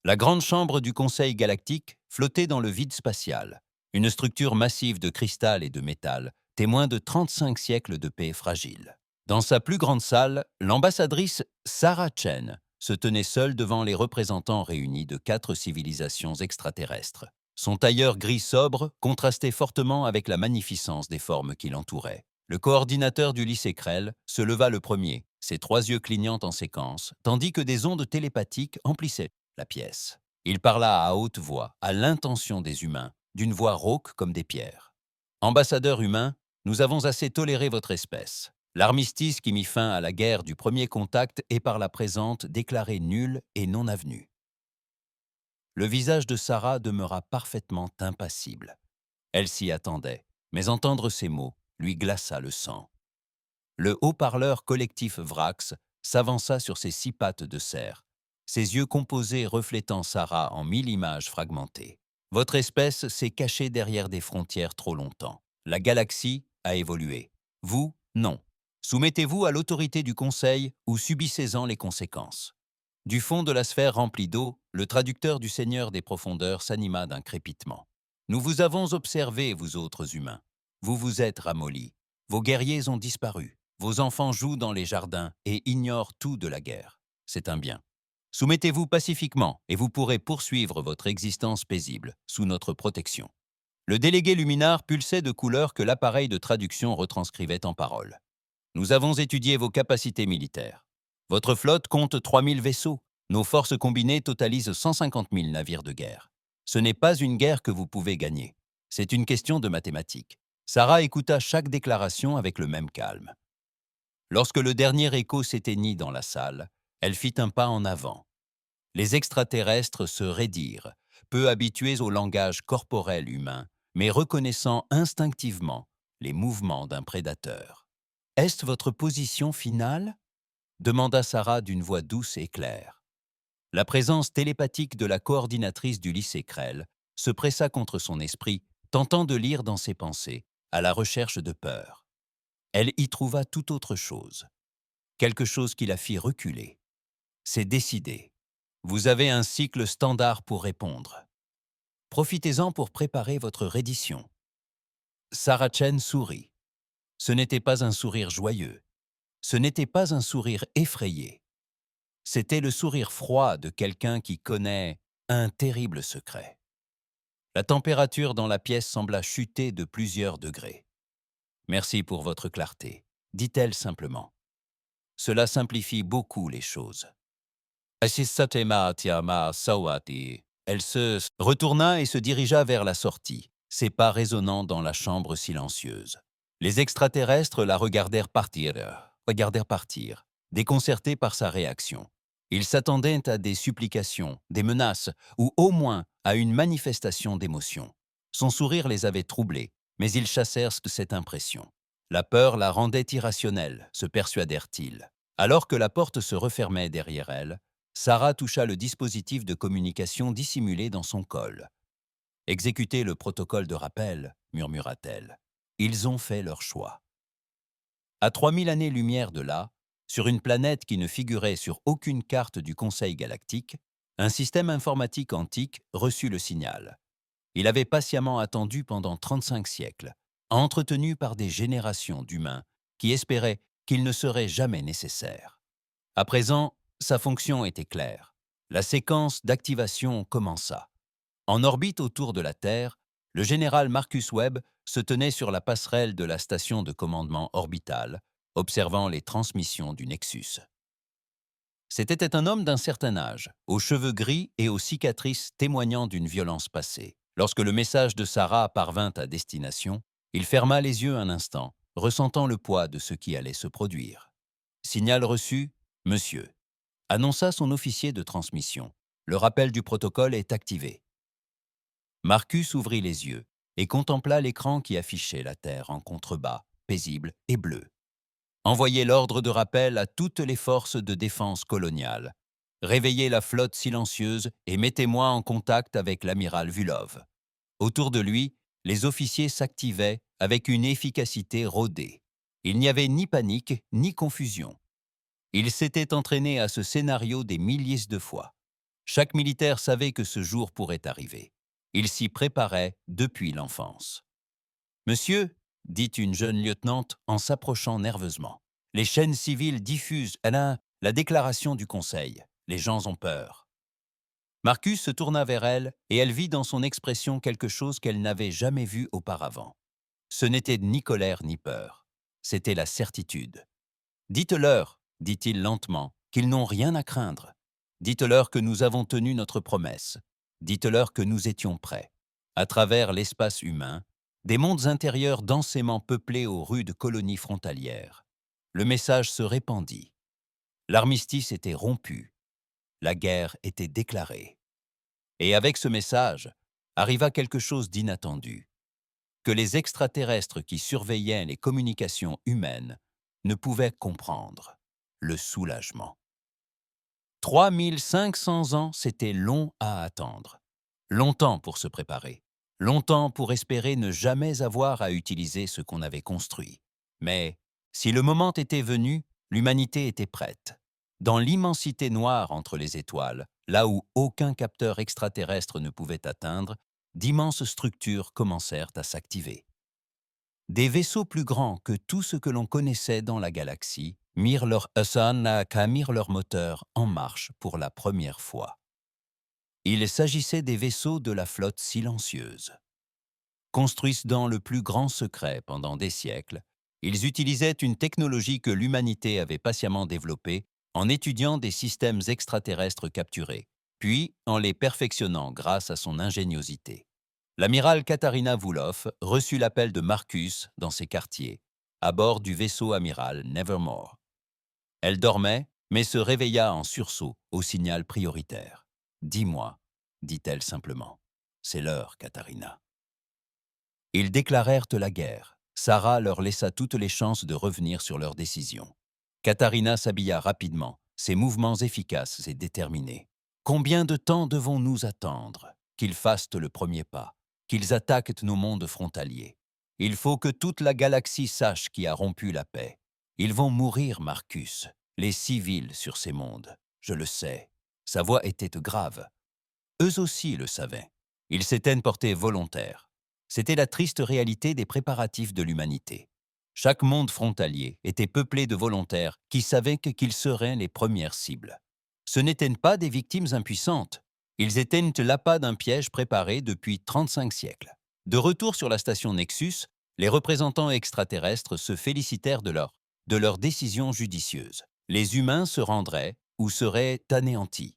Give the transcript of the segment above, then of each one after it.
La grande chambre du Conseil galactique flottait dans le vide spatial, une structure massive de cristal et de métal, témoin de 35 siècles de paix fragile. Dans sa plus grande salle, l'ambassadrice Sarah Chen se tenait seule devant les représentants réunis de 4 civilisations extraterrestres. Son tailleur gris sobre contrastait fortement avec la magnificence des formes qui l'entouraient. Le coordinateur du lycée Krell se leva le premier, ses 3 yeux clignant en séquence, tandis que des ondes télépathiques emplissaient la pièce. Il parla à haute voix, à l'intention des humains, d'une voix rauque comme des pierres. Ambassadeur humain, nous avons assez toléré votre espèce. L'armistice qui mit fin à la guerre du premier contact est par la présente déclaré nul et non avenu. Le visage de Sarah demeura parfaitement impassible. Elle s'y attendait, mais entendre ces mots lui glaça le sang. Le haut-parleur collectif Vrax s'avança sur ses 6 pattes de cerf, ses yeux composés reflétant Sarah en 1000 images fragmentées. Votre espèce s'est cachée derrière des frontières trop longtemps. La galaxie a évolué. Vous, non. Soumettez-vous à l'autorité du Conseil ou subissez-en les conséquences. Du fond de la sphère remplie d'eau, le traducteur du Seigneur des profondeurs s'anima d'un crépitement. Nous vous avons observé, vous autres humains. Vous vous êtes ramollis. Vos guerriers ont disparu. Vos enfants jouent dans les jardins et ignorent tout de la guerre. C'est un bien. Soumettez-vous pacifiquement et vous pourrez poursuivre votre existence paisible, sous notre protection. Le délégué luminaire pulsait de couleurs que l'appareil de traduction retranscrivait en paroles. Nous avons étudié vos capacités militaires. Votre flotte compte 3000 vaisseaux. Nos forces combinées totalisent 150 000 navires de guerre. Ce n'est pas une guerre que vous pouvez gagner. C'est une question de mathématiques. Sarah écouta chaque déclaration avec le même calme. Lorsque le dernier écho s'éteignit dans la salle, elle fit un pas en avant. Les extraterrestres se raidirent, peu habitués au langage corporel humain, mais reconnaissant instinctivement les mouvements d'un prédateur. « Est-ce votre position finale ?» demanda Sarah d'une voix douce et claire. La présence télépathique de la coordinatrice du lycée Krell se pressa contre son esprit, tentant de lire dans ses pensées, à la recherche de peur. Elle y trouva tout autre chose, quelque chose qui la fit reculer. C'est décidé. Vous avez un cycle standard pour répondre. Profitez-en pour préparer votre reddition. Sarah Chen sourit. Ce n'était pas un sourire joyeux. Ce n'était pas un sourire effrayé. C'était le sourire froid de quelqu'un qui connaît un terrible secret. La température dans la pièce sembla chuter de plusieurs degrés. « Merci pour votre clarté », dit-elle simplement. Cela simplifie beaucoup les choses. Assisatema tiama sawati. Elle se retourna et se dirigea vers la sortie, ses pas résonnant dans la chambre silencieuse. Les extraterrestres la regardèrent partir, déconcertés par sa réaction. Ils s'attendaient à des supplications, des menaces, ou au moins à une manifestation d'émotion. Son sourire les avait troublés, mais ils chassèrent cette impression. La peur la rendait irrationnelle, se persuadèrent-ils. Alors que la porte se refermait derrière elle, Sarah toucha le dispositif de communication dissimulé dans son col. « Exécutez le protocole de rappel, » murmura-t-elle. « Ils ont fait leur choix. » À 3000 années-lumière de là, sur une planète qui ne figurait sur aucune carte du Conseil galactique, un système informatique antique reçut le signal. Il avait patiemment attendu pendant 35 siècles, entretenu par des générations d'humains qui espéraient qu'il ne serait jamais nécessaire. À présent, sa fonction était claire. La séquence d'activation commença. En orbite autour de la Terre, le général Marcus Webb se tenait sur la passerelle de la station de commandement orbitale, observant les transmissions du Nexus. C'était un homme d'un certain âge, aux cheveux gris et aux cicatrices témoignant d'une violence passée. Lorsque le message de Sarah parvint à destination, il ferma les yeux un instant, ressentant le poids de ce qui allait se produire. « Signal reçu, monsieur », annonça son officier de transmission. « Le rappel du protocole est activé. » Marcus ouvrit les yeux et contempla l'écran qui affichait la Terre en contrebas, paisible et bleu. Envoyez l'ordre de rappel à toutes les forces de défense coloniales. Réveillez la flotte silencieuse et mettez-moi en contact avec l'amiral Vulov. Autour de lui, les officiers s'activaient avec une efficacité rodée. Il n'y avait ni panique ni confusion. Ils s'étaient entraînés à ce scénario des milliers de fois. Chaque militaire savait que ce jour pourrait arriver. Il s'y préparait depuis l'enfance. Monsieur, dit une jeune lieutenante en s'approchant nerveusement, les chaînes civiles diffusent la déclaration du Conseil. Les gens ont peur. Marcus se tourna vers elle et elle vit dans son expression quelque chose qu'elle n'avait jamais vu auparavant. Ce n'était ni colère ni peur. C'était la certitude. Dites-leur, dit-il lentement, qu'ils n'ont rien à craindre. Dites-leur que nous avons tenu notre promesse. Dites-leur que nous étions prêts. À travers l'espace humain, des mondes intérieurs densément peuplés aux rudes colonies frontalières. Le message se répandit. L'armistice était rompu. La guerre était déclarée. Et avec ce message, arriva quelque chose d'inattendu. Que les extraterrestres qui surveillaient les communications humaines ne pouvaient comprendre. Le soulagement. 3500 ans, c'était long à attendre. Longtemps pour se préparer. Longtemps pour espérer ne jamais avoir à utiliser ce qu'on avait construit. Mais, si le moment était venu, l'humanité était prête. Dans l'immensité noire entre les étoiles, là où aucun capteur extraterrestre ne pouvait atteindre, d'immenses structures commencèrent à s'activer. Des vaisseaux plus grands que tout ce que l'on connaissait dans la galaxie mirent leur moteur en marche pour la première fois. Il s'agissait des vaisseaux de la flotte silencieuse. Construits dans le plus grand secret pendant des siècles, ils utilisaient une technologie que l'humanité avait patiemment développée en étudiant des systèmes extraterrestres capturés, puis en les perfectionnant grâce à son ingéniosité. L'amiral Katharina Vouloff reçut l'appel de Marcus dans ses quartiers, à bord du vaisseau amiral Nevermore. Elle dormait, mais se réveilla en sursaut au signal prioritaire. « Dis-moi, dit-elle simplement. C'est l'heure, Katharina. » Ils déclarèrent la guerre. Sarah leur laissa toutes les chances de revenir sur leur décision. Katharina s'habilla rapidement, ses mouvements efficaces et déterminés. « Combien de temps devons-nous attendre? Qu'ils fassent le premier pas, qu'ils attaquent nos mondes frontaliers. Il faut que toute la galaxie sache qui a rompu la paix. Ils vont mourir, Marcus, les civils sur ces mondes. Je le sais. » Sa voix était grave. Eux aussi le savaient. Ils s'étaient portés volontaires. C'était la triste réalité des préparatifs de l'humanité. Chaque monde frontalier était peuplé de volontaires qui savaient qu'ils seraient les premières cibles. Ce n'étaient pas des victimes impuissantes. Ils étaient l'appât d'un piège préparé depuis 35 siècles. De retour sur la station Nexus, les représentants extraterrestres se félicitèrent de leur décision judicieuse. Les humains se rendraient ou seraient anéantis.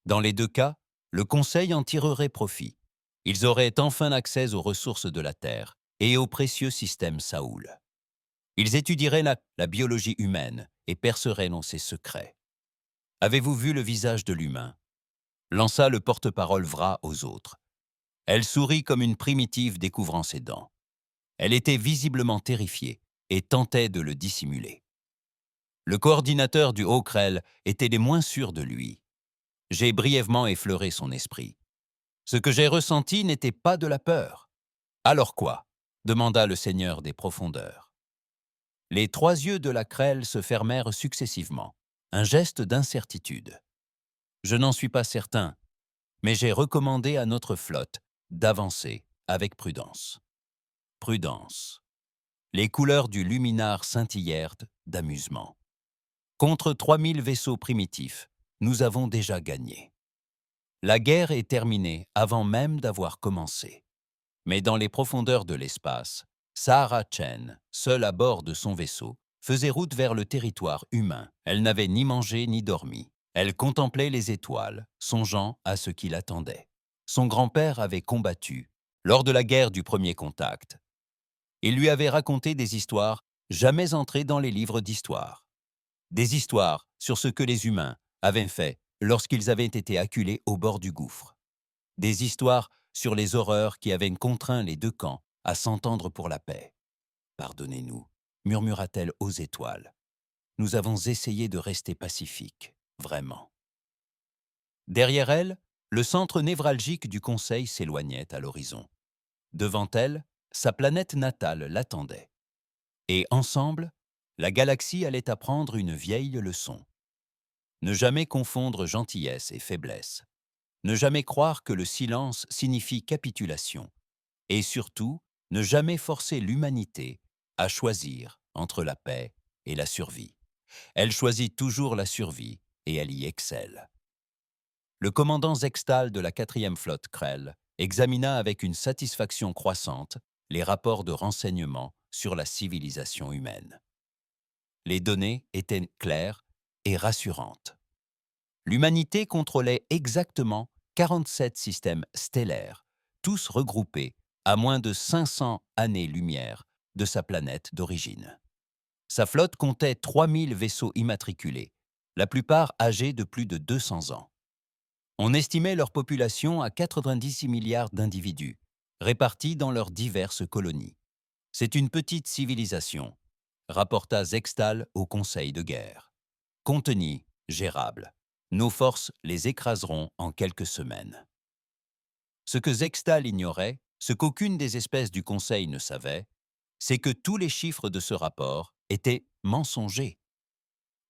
Dans les deux cas, le Conseil en tirerait profit. Ils auraient enfin accès aux ressources de la Terre et au précieux système Saoul. Ils étudieraient la biologie humaine et perceraient dans ses secrets. « Avez-vous vu le visage de l'humain » lança le porte-parole Vra aux autres. Elle sourit comme une primitive découvrant ses dents. Elle était visiblement terrifiée et tentait de le dissimuler. Le coordinateur du Haut-Krell était les moins sûrs de lui. J'ai brièvement effleuré son esprit. Ce que j'ai ressenti n'était pas de la peur. « Alors quoi » demanda le seigneur des profondeurs. Les 3 yeux de la Krell se fermèrent successivement, un geste d'incertitude. « Je n'en suis pas certain, mais j'ai recommandé à notre flotte d'avancer avec prudence. » Prudence. Les couleurs du luminar scintillèrent d'amusement. Contre 3000 vaisseaux primitifs, nous avons déjà gagné. La guerre est terminée avant même d'avoir commencé. Mais dans les profondeurs de l'espace, Sarah Chen, seule à bord de son vaisseau, faisait route vers le territoire humain. Elle n'avait ni mangé ni dormi. Elle contemplait les étoiles, songeant à ce qui l'attendait. Son grand-père avait combattu lors de la guerre du premier contact. Il lui avait raconté des histoires jamais entrées dans les livres d'histoire. Des histoires sur ce que les humains avaient fait lorsqu'ils avaient été acculés au bord du gouffre. Des histoires sur les horreurs qui avaient contraint les deux camps à s'entendre pour la paix. « Pardonnez-nous, murmura-t-elle aux étoiles. Nous avons essayé de rester pacifiques, vraiment. » Derrière elle, le centre névralgique du Conseil s'éloignait à l'horizon. Devant elle, sa planète natale l'attendait. Et ensemble, la galaxie allait apprendre une vieille leçon. Ne jamais confondre gentillesse et faiblesse. Ne jamais croire que le silence signifie capitulation. Et surtout, ne jamais forcer l'humanité à choisir entre la paix et la survie. Elle choisit toujours la survie et elle y excelle. Le commandant Zextal de la 4e flotte Krell examina avec une satisfaction croissante les rapports de renseignement sur la civilisation humaine. Les données étaient claires et rassurantes. L'humanité contrôlait exactement 47 systèmes stellaires, tous regroupés à moins de 500 années-lumière de sa planète d'origine. Sa flotte comptait 3000 vaisseaux immatriculés, la plupart âgés de plus de 200 ans. On estimait leur population à 90 milliards d'individus, répartis dans leurs diverses colonies. C'est une petite civilisation, rapporta Zextal au Conseil de guerre. Contenue, gérable. Nos forces les écraseront en quelques semaines. Ce que Zextal ignorait, ce qu'aucune des espèces du Conseil ne savait, c'est que tous les chiffres de ce rapport étaient mensongers.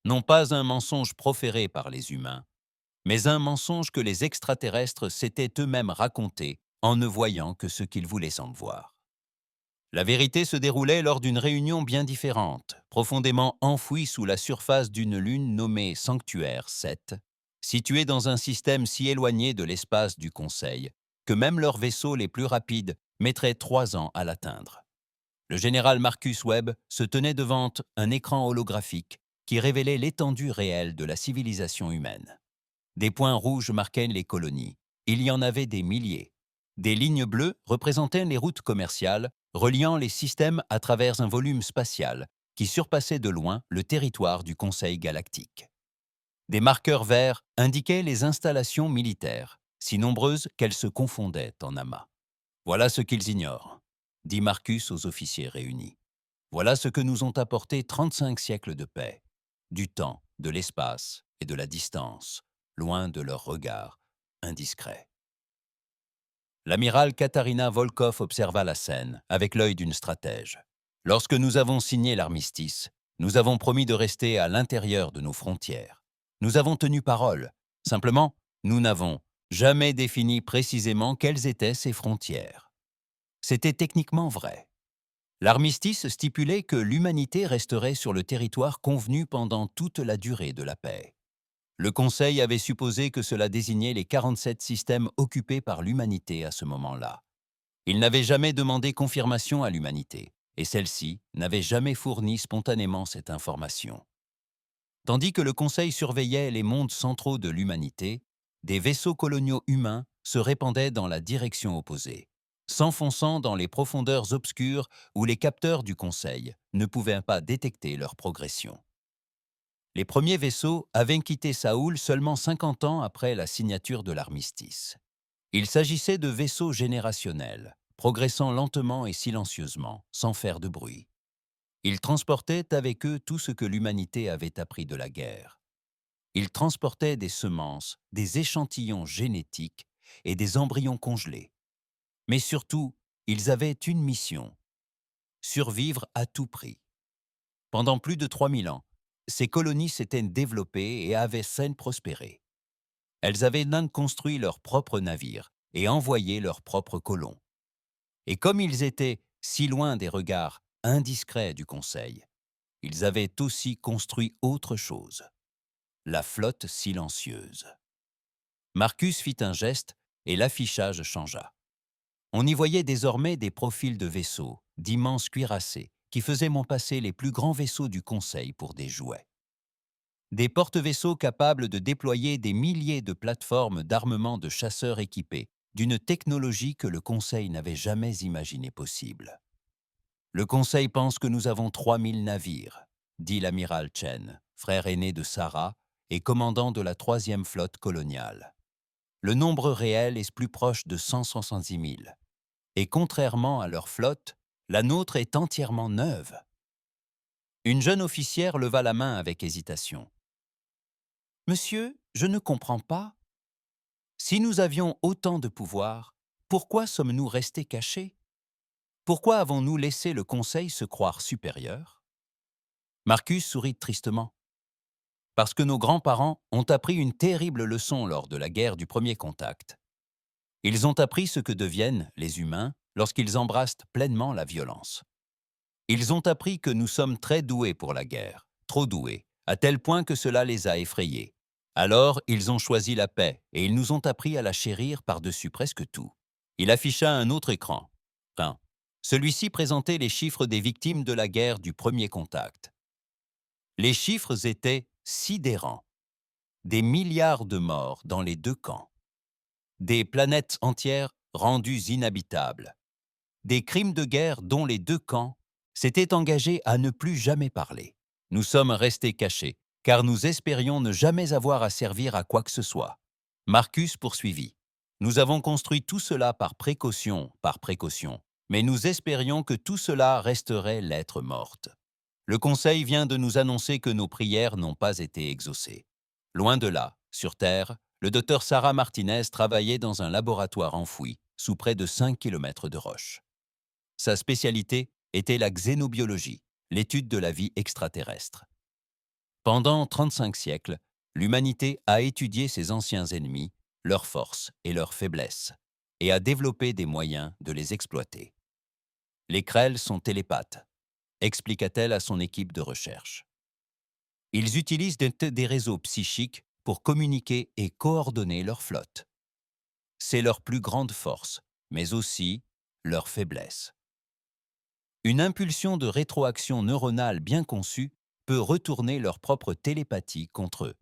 Non pas un mensonge proféré par les humains, mais un mensonge que les extraterrestres s'étaient eux-mêmes raconté en ne voyant que ce qu'ils voulaient s'en voir. La vérité se déroulait lors d'une réunion bien différente, profondément enfouie sous la surface d'une lune nommée Sanctuaire 7, située dans un système si éloigné de l'espace du Conseil que même leurs vaisseaux les plus rapides mettraient 3 ans à l'atteindre. Le général Marcus Webb se tenait devant un écran holographique qui révélait l'étendue réelle de la civilisation humaine. Des points rouges marquaient les colonies. Il y en avait des milliers. Des lignes bleues représentaient les routes commerciales reliant les systèmes à travers un volume spatial qui surpassait de loin le territoire du Conseil galactique. Des marqueurs verts indiquaient les installations militaires, si nombreuses qu'elles se confondaient en amas. Voilà ce qu'ils ignorent, dit Marcus aux officiers réunis. Voilà ce que nous ont apporté 35 siècles de paix, du temps, de l'espace et de la distance, loin de leurs regards indiscrets. L'amiral Katharina Volkov observa la scène avec l'œil d'une stratège. Lorsque nous avons signé l'armistice, nous avons promis de rester à l'intérieur de nos frontières. Nous avons tenu parole. Simplement, nous n'avons jamais défini précisément quelles étaient ces frontières. C'était techniquement vrai. L'armistice stipulait que l'humanité resterait sur le territoire convenu pendant toute la durée de la paix. Le Conseil avait supposé que cela désignait les 47 systèmes occupés par l'humanité à ce moment-là. Il n'avait jamais demandé confirmation à l'humanité, et celle-ci n'avait jamais fourni spontanément cette information. Tandis que le Conseil surveillait les mondes centraux de l'humanité, des vaisseaux coloniaux humains se répandaient dans la direction opposée, s'enfonçant dans les profondeurs obscures où les capteurs du Conseil ne pouvaient pas détecter leur progression. Les premiers vaisseaux avaient quitté Saoul seulement 50 ans après la signature de l'armistice. Il s'agissait de vaisseaux générationnels, progressant lentement et silencieusement, sans faire de bruit. Ils transportaient avec eux tout ce que l'humanité avait appris de la guerre. Ils transportaient des semences, des échantillons génétiques et des embryons congelés. Mais surtout, ils avaient une mission: survivre à tout prix. Pendant plus de 3000 ans, ces colonies s'étaient développées et avaient saine prospéré. Elles avaient même construit leurs propres navires et envoyé leurs propres colons. Et comme ils étaient si loin des regards indiscrets du Conseil, ils avaient aussi construit autre chose: la flotte silencieuse. Marcus fit un geste et l'affichage changea. On y voyait désormais des profils de vaisseaux, d'immenses cuirassés, qui faisaient passer les plus grands vaisseaux du Conseil pour des jouets. Des porte-vaisseaux capables de déployer des milliers de plateformes d'armement de chasseurs équipés, d'une technologie que le Conseil n'avait jamais imaginée possible. Le Conseil pense que nous avons 3000 navires, dit l'amiral Chen, frère aîné de Sarah et commandant de la 3e flotte coloniale. Le nombre réel est plus proche de 170 000. Et contrairement à leur flotte, la nôtre est entièrement neuve. Une jeune officière leva la main avec hésitation. Monsieur, je ne comprends pas. Si nous avions autant de pouvoir, pourquoi sommes-nous restés cachés? Pourquoi avons-nous laissé le Conseil se croire supérieur? Marcus sourit tristement. Parce que nos grands-parents ont appris une terrible leçon lors de la guerre du premier contact. Ils ont appris ce que deviennent les humains lorsqu'ils embrassent pleinement la violence. Ils ont appris que nous sommes très doués pour la guerre, trop doués, à tel point que cela les a effrayés. Alors, ils ont choisi la paix et ils nous ont appris à la chérir par-dessus presque tout. Il afficha un autre écran. Celui-ci présentait les chiffres des victimes de la guerre du premier contact. Les chiffres étaient sidérants. Des milliards de morts dans les deux camps. Des planètes entières rendues inhabitables. Des crimes de guerre dont les deux camps s'étaient engagés à ne plus jamais parler. Nous sommes restés cachés, car nous espérions ne jamais avoir à servir à quoi que ce soit. Marcus poursuivit. Nous avons construit tout cela par précaution, mais nous espérions que tout cela resterait lettre morte. Le Conseil vient de nous annoncer que nos prières n'ont pas été exaucées. Loin de là, sur Terre, le docteur Sarah Martinez travaillait dans un laboratoire enfoui, sous près de 5 kilomètres de roche. Sa spécialité était la xénobiologie, l'étude de la vie extraterrestre. Pendant 35 siècles, l'humanité a étudié ses anciens ennemis, leurs forces et leurs faiblesses, et a développé des moyens de les exploiter. Les Krell sont télépathes, expliqua-t-elle à son équipe de recherche. Ils utilisent des réseaux psychiques pour communiquer et coordonner leur flotte. C'est leur plus grande force, mais aussi leur faiblesse. Une impulsion de rétroaction neuronale bien conçue peut retourner leur propre télépathie contre eux.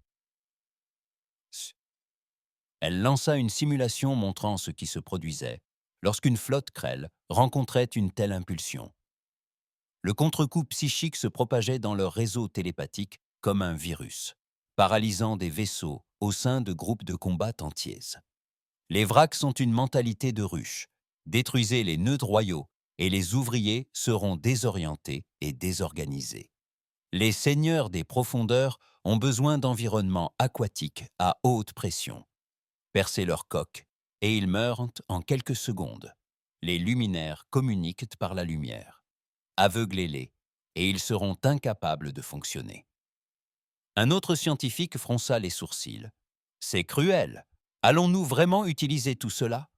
Elle lança une simulation montrant ce qui se produisait lorsqu'une flotte Krell rencontrait une telle impulsion. Le contre-coup psychique se propageait dans leur réseau télépathique comme un virus, paralysant des vaisseaux au sein de groupes de combat entiers. Les vracs sont une mentalité de ruche. Détruisez les nœuds royaux et les ouvriers seront désorientés et désorganisés. Les seigneurs des profondeurs ont besoin d'environnements aquatiques à haute pression. Percez leur coque et ils meurent en quelques secondes. Les luminaires communiquent par la lumière. Aveuglez-les et ils seront incapables de fonctionner. Un autre scientifique fronça les sourcils. C'est cruel. Allons-nous vraiment utiliser tout cela?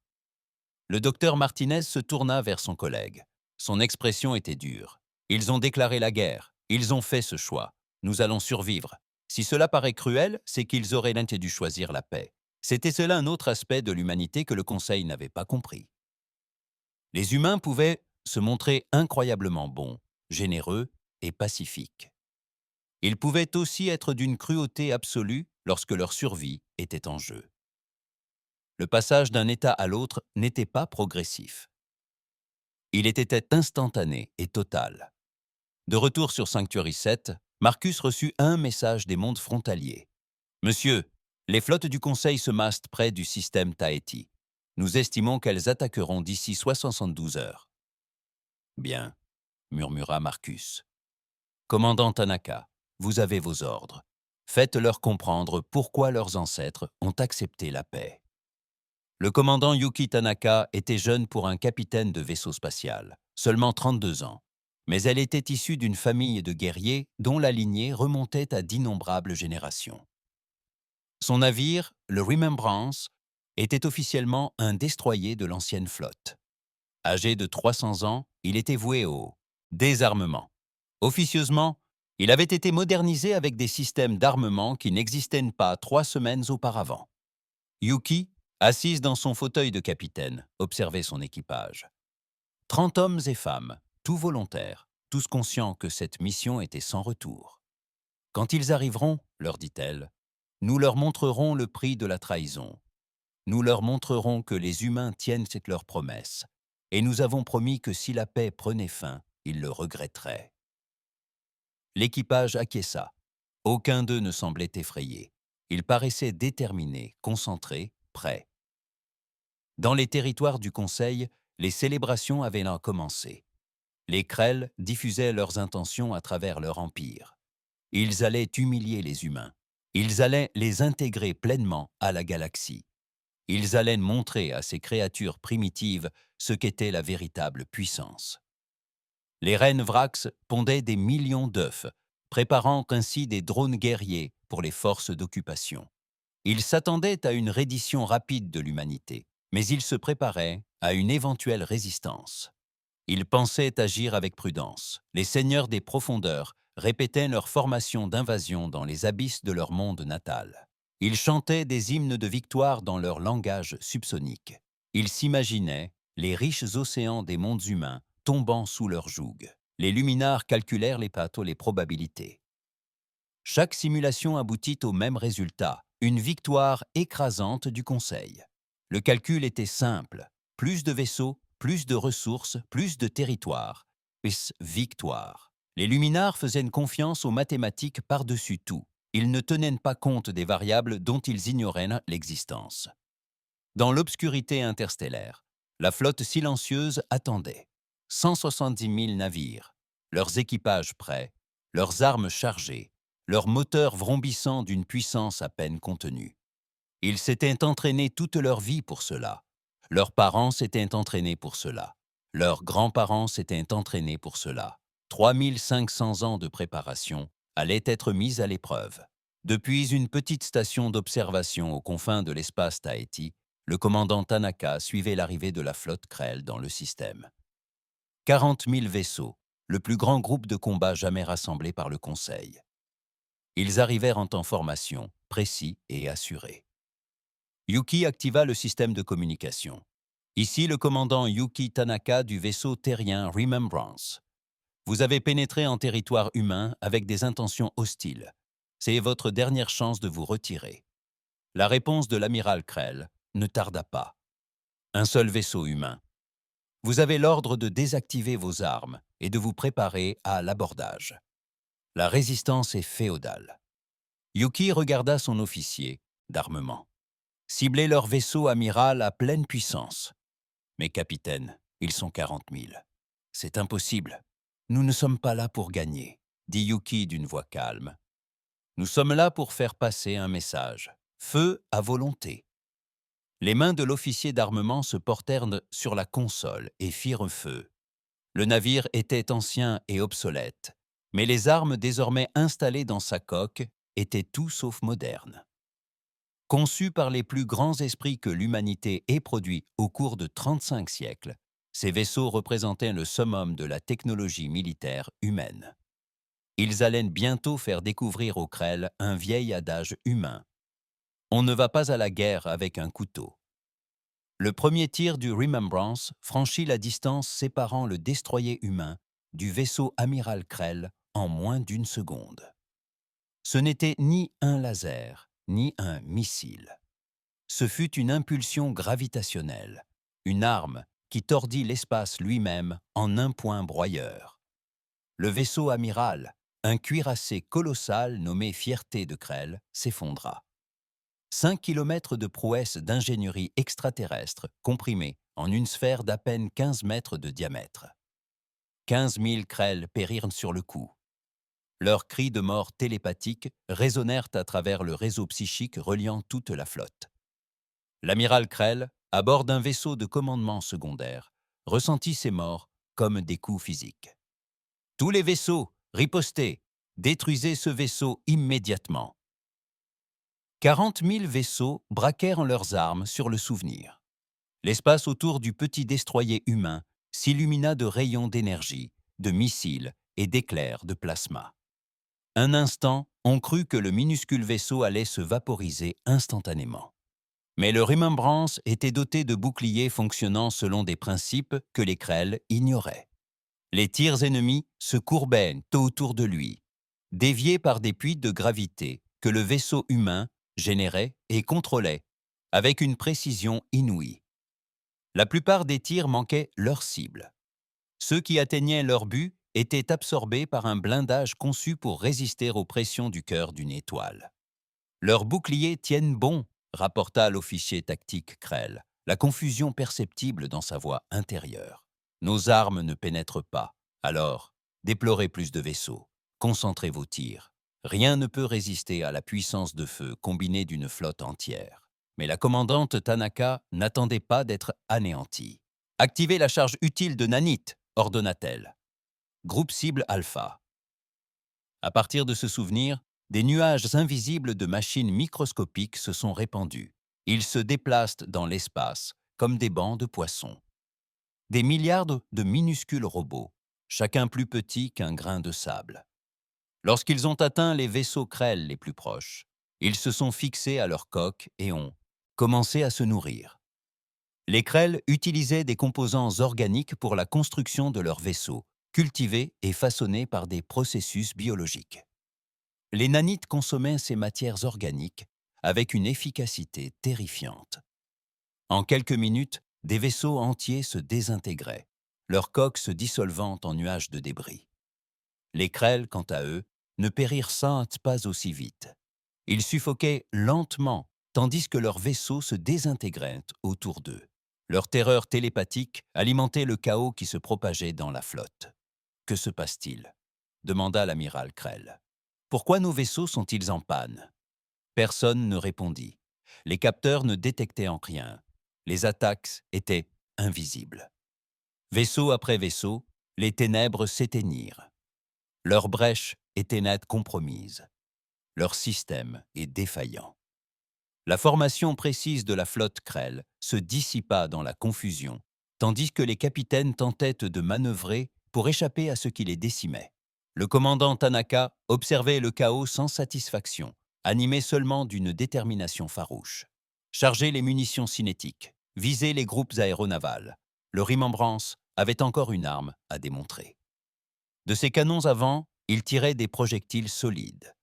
Le docteur Martinez se tourna vers son collègue. Son expression était dure. Ils ont déclaré la guerre. Ils ont fait ce choix. Nous allons survivre. Si cela paraît cruel, c'est qu'ils auraient dû choisir la paix. C'était cela un autre aspect de l'humanité que le Conseil n'avait pas compris. Les humains pouvaient se montrer incroyablement bons, généreux et pacifiques. Ils pouvaient aussi être d'une cruauté absolue lorsque leur survie était en jeu. Le passage d'un état à l'autre n'était pas progressif. Il était instantané et total. De retour sur Sanctuary 7, Marcus reçut un message des mondes frontaliers. « Monsieur, les flottes du Conseil se massent près du système Tahiti. Nous estimons qu'elles attaqueront d'ici 72 heures. »« Bien, » murmura Marcus. « Commandant Tanaka, vous avez vos ordres. Faites-leur comprendre pourquoi leurs ancêtres ont accepté la paix. » Le commandant Yuki Tanaka était jeune pour un capitaine de vaisseau spatial, seulement 32 ans. Mais elle était issue d'une famille de guerriers dont la lignée remontait à d'innombrables générations. Son navire, le Remembrance, était officiellement un destroyer de l'ancienne flotte. Âgé de 300 ans, il était voué au désarmement. Officieusement, il avait été modernisé avec des systèmes d'armement qui n'existaient pas 3 semaines auparavant. Yuki, assise dans son fauteuil de capitaine, observait son équipage. 30 hommes et femmes, tous volontaires, tous conscients que cette mission était sans retour. « Quand ils arriveront, leur dit-elle, nous leur montrerons le prix de la trahison. Nous leur montrerons que les humains tiennent leurs promesses, et nous avons promis que si la paix prenait fin, ils le regretteraient. » L'équipage acquiesça. Aucun d'eux ne semblait effrayé. Ils paraissaient déterminés, concentrés, prêts. Dans les territoires du Conseil, les célébrations avaient là commencé. Les Krell diffusaient leurs intentions à travers leur empire. Ils allaient humilier les humains. Ils allaient les intégrer pleinement à la galaxie. Ils allaient montrer à ces créatures primitives ce qu'était la véritable puissance. Les reines Vrax pondaient des millions d'œufs, préparant ainsi des drones guerriers pour les forces d'occupation. Il s'attendait à une reddition rapide de l'humanité, mais il se préparait à une éventuelle résistance. Il pensait agir avec prudence. Les seigneurs des profondeurs répétaient leur formation d'invasion dans les abysses de leur monde natal. Ils chantaient des hymnes de victoire dans leur langage subsonique. Ils s'imaginaient les riches océans des mondes humains tombant sous leur joug. Les luminars calculèrent les probabilités. Chaque simulation aboutit au même résultat, une victoire écrasante du Conseil. Le calcul était simple, plus de vaisseaux, plus de ressources, plus de territoire. Plus victoire. Les luminars faisaient une confiance aux mathématiques par-dessus tout. Ils ne tenaient pas compte des variables dont ils ignoraient l'existence. Dans l'obscurité interstellaire, la flotte silencieuse attendait. 170 000 navires, leurs équipages prêts, leurs armes chargées, leurs moteurs vrombissant d'une puissance à peine contenue. Ils s'étaient entraînés toute leur vie pour cela. Leurs parents s'étaient entraînés pour cela. Leurs grands-parents s'étaient entraînés pour cela. 3500 ans de préparation allaient être mis à l'épreuve. Depuis une petite station d'observation aux confins de l'espace Tahiti, le commandant Tanaka suivait l'arrivée de la flotte Krell dans le système. 40 000 vaisseaux, le plus grand groupe de combat jamais rassemblé par le Conseil. Ils arrivèrent en temps formation, précis et assuré. Yuki activa le système de communication. Ici le commandant Yuki Tanaka du vaisseau terrien Remembrance. Vous avez pénétré en territoire humain avec des intentions hostiles. C'est votre dernière chance de vous retirer. La réponse de l'amiral Krell ne tarda pas. Un seul vaisseau humain. Vous avez l'ordre de désactiver vos armes et de vous préparer à l'abordage. La résistance est féodale. Yuki regarda son officier d'armement. Ciblez leur vaisseau amiral à pleine puissance. Mais capitaine, ils sont 40 000. C'est impossible. Nous ne sommes pas là pour gagner, dit Yuki d'une voix calme. Nous sommes là pour faire passer un message. Feu à volonté. Les mains de l'officier d'armement se portèrent sur la console et firent feu. Le navire était ancien et obsolète, mais les armes désormais installées dans sa coque étaient tout sauf modernes. Conçus par les plus grands esprits que l'humanité ait produits au cours de 35 siècles, ces vaisseaux représentaient le summum de la technologie militaire humaine. Ils allaient bientôt faire découvrir aux Krell un vieil adage humain. On ne va pas à la guerre avec un couteau. Le premier tir du Remembrance franchit la distance séparant le destroyer humain du vaisseau amiral Krell en moins d'une seconde. Ce n'était ni un laser, ni un missile. Ce fut une impulsion gravitationnelle, une arme qui tordit l'espace lui-même en un point broyeur. Le vaisseau amiral, un cuirassé colossal nommé Fierté de Krell, s'effondra. 5 kilomètres de prouesse d'ingénierie extraterrestre comprimée en une sphère d'à peine 15 mètres de diamètre. 15 000 Krell périrent sur le coup. Leurs cris de mort télépathiques résonnèrent à travers le réseau psychique reliant toute la flotte. L'amiral Krell, à bord d'un vaisseau de commandement secondaire, ressentit ces morts comme des coups physiques. « Tous les vaisseaux, ripostez, détruisez ce vaisseau immédiatement. » 40 000 vaisseaux braquèrent leurs armes sur le Souvenir. L'espace autour du petit destroyer humain s'illumina de rayons d'énergie, de missiles et d'éclairs de plasma. Un instant, on crut que le minuscule vaisseau allait se vaporiser instantanément. Mais le Remembrance était doté de boucliers fonctionnant selon des principes que les Krell ignoraient. Les tirs ennemis se courbaient tout autour de lui, déviés par des puits de gravité que le vaisseau humain générait et contrôlait avec une précision inouïe. La plupart des tirs manquaient leur cible. Ceux qui atteignaient leur but étaient absorbés par un blindage conçu pour résister aux pressions du cœur d'une étoile. « Leurs boucliers tiennent bon », rapporta l'officier tactique Krell, la confusion perceptible dans sa voix intérieure. « Nos armes ne pénètrent pas. Alors, déplorez plus de vaisseaux. Concentrez vos tirs. Rien ne peut résister à la puissance de feu combinée d'une flotte entière. » Mais la commandante Tanaka n'attendait pas d'être anéantie. « Activez la charge utile de nanite », ordonna-t-elle. Groupe cible alpha. À partir de ce souvenir, des nuages invisibles de machines microscopiques se sont répandus. Ils se déplacent dans l'espace, comme des bancs de poissons. Des milliards de minuscules robots, chacun plus petit qu'un grain de sable. Lorsqu'ils ont atteint les vaisseaux Krell les plus proches, ils se sont fixés à leur coque et ont commencé à se nourrir. Les Krell utilisaient des composants organiques pour la construction de leurs vaisseaux, cultivés et façonnés par des processus biologiques. Les nanites consommaient ces matières organiques avec une efficacité terrifiante. En quelques minutes, des vaisseaux entiers se désintégraient, leurs coques se dissolvant en nuages de débris. Les Krell, quant à eux, ne périrent certes pas aussi vite. Ils suffoquaient lentement, tandis que leurs vaisseaux se désintégraient autour d'eux. Leur terreur télépathique alimentait le chaos qui se propageait dans la flotte. « Que se passe-t-il » demanda l'amiral Krell. « Pourquoi nos vaisseaux sont-ils en panne ?» Personne ne répondit. Les capteurs ne détectaient en rien. Les attaques étaient invisibles. Vaisseau après vaisseau, les ténèbres s'éteignirent. Leur brèche était net compromise. Leur système est défaillant. La formation précise de la flotte Krell se dissipa dans la confusion, tandis que les capitaines tentaient de manœuvrer pour échapper à ce qui les décimait. Le commandant Tanaka observait le chaos sans satisfaction, animé seulement d'une détermination farouche. Charger les munitions cinétiques, viser les groupes aéronavals. Le Remembrance avait encore une arme à démontrer. De ses canons avant, il tirait des projectiles solides.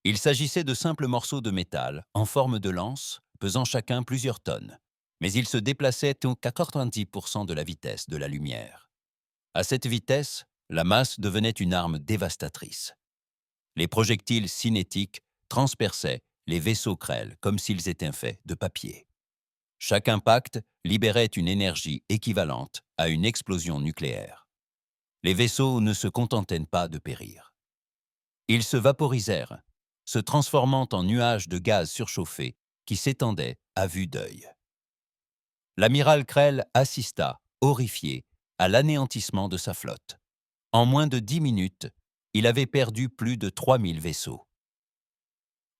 Il s'agissait de simples morceaux de métal, en forme de lance, pesant chacun plusieurs tonnes. Mais ils se déplaçaient au 90% de la vitesse de la lumière. À cette vitesse, la masse devenait une arme dévastatrice. Les projectiles cinétiques transperçaient les vaisseaux Krell comme s'ils étaient faits de papier. Chaque impact libérait une énergie équivalente à une explosion nucléaire. Les vaisseaux ne se contentaient pas de périr. Ils se vaporisèrent, se transformant en nuages de gaz surchauffés qui s'étendaient à vue d'œil. L'amiral Krell assista, horrifié, à l'anéantissement de sa flotte. En moins de 10 minutes, il avait perdu plus de 3000 vaisseaux.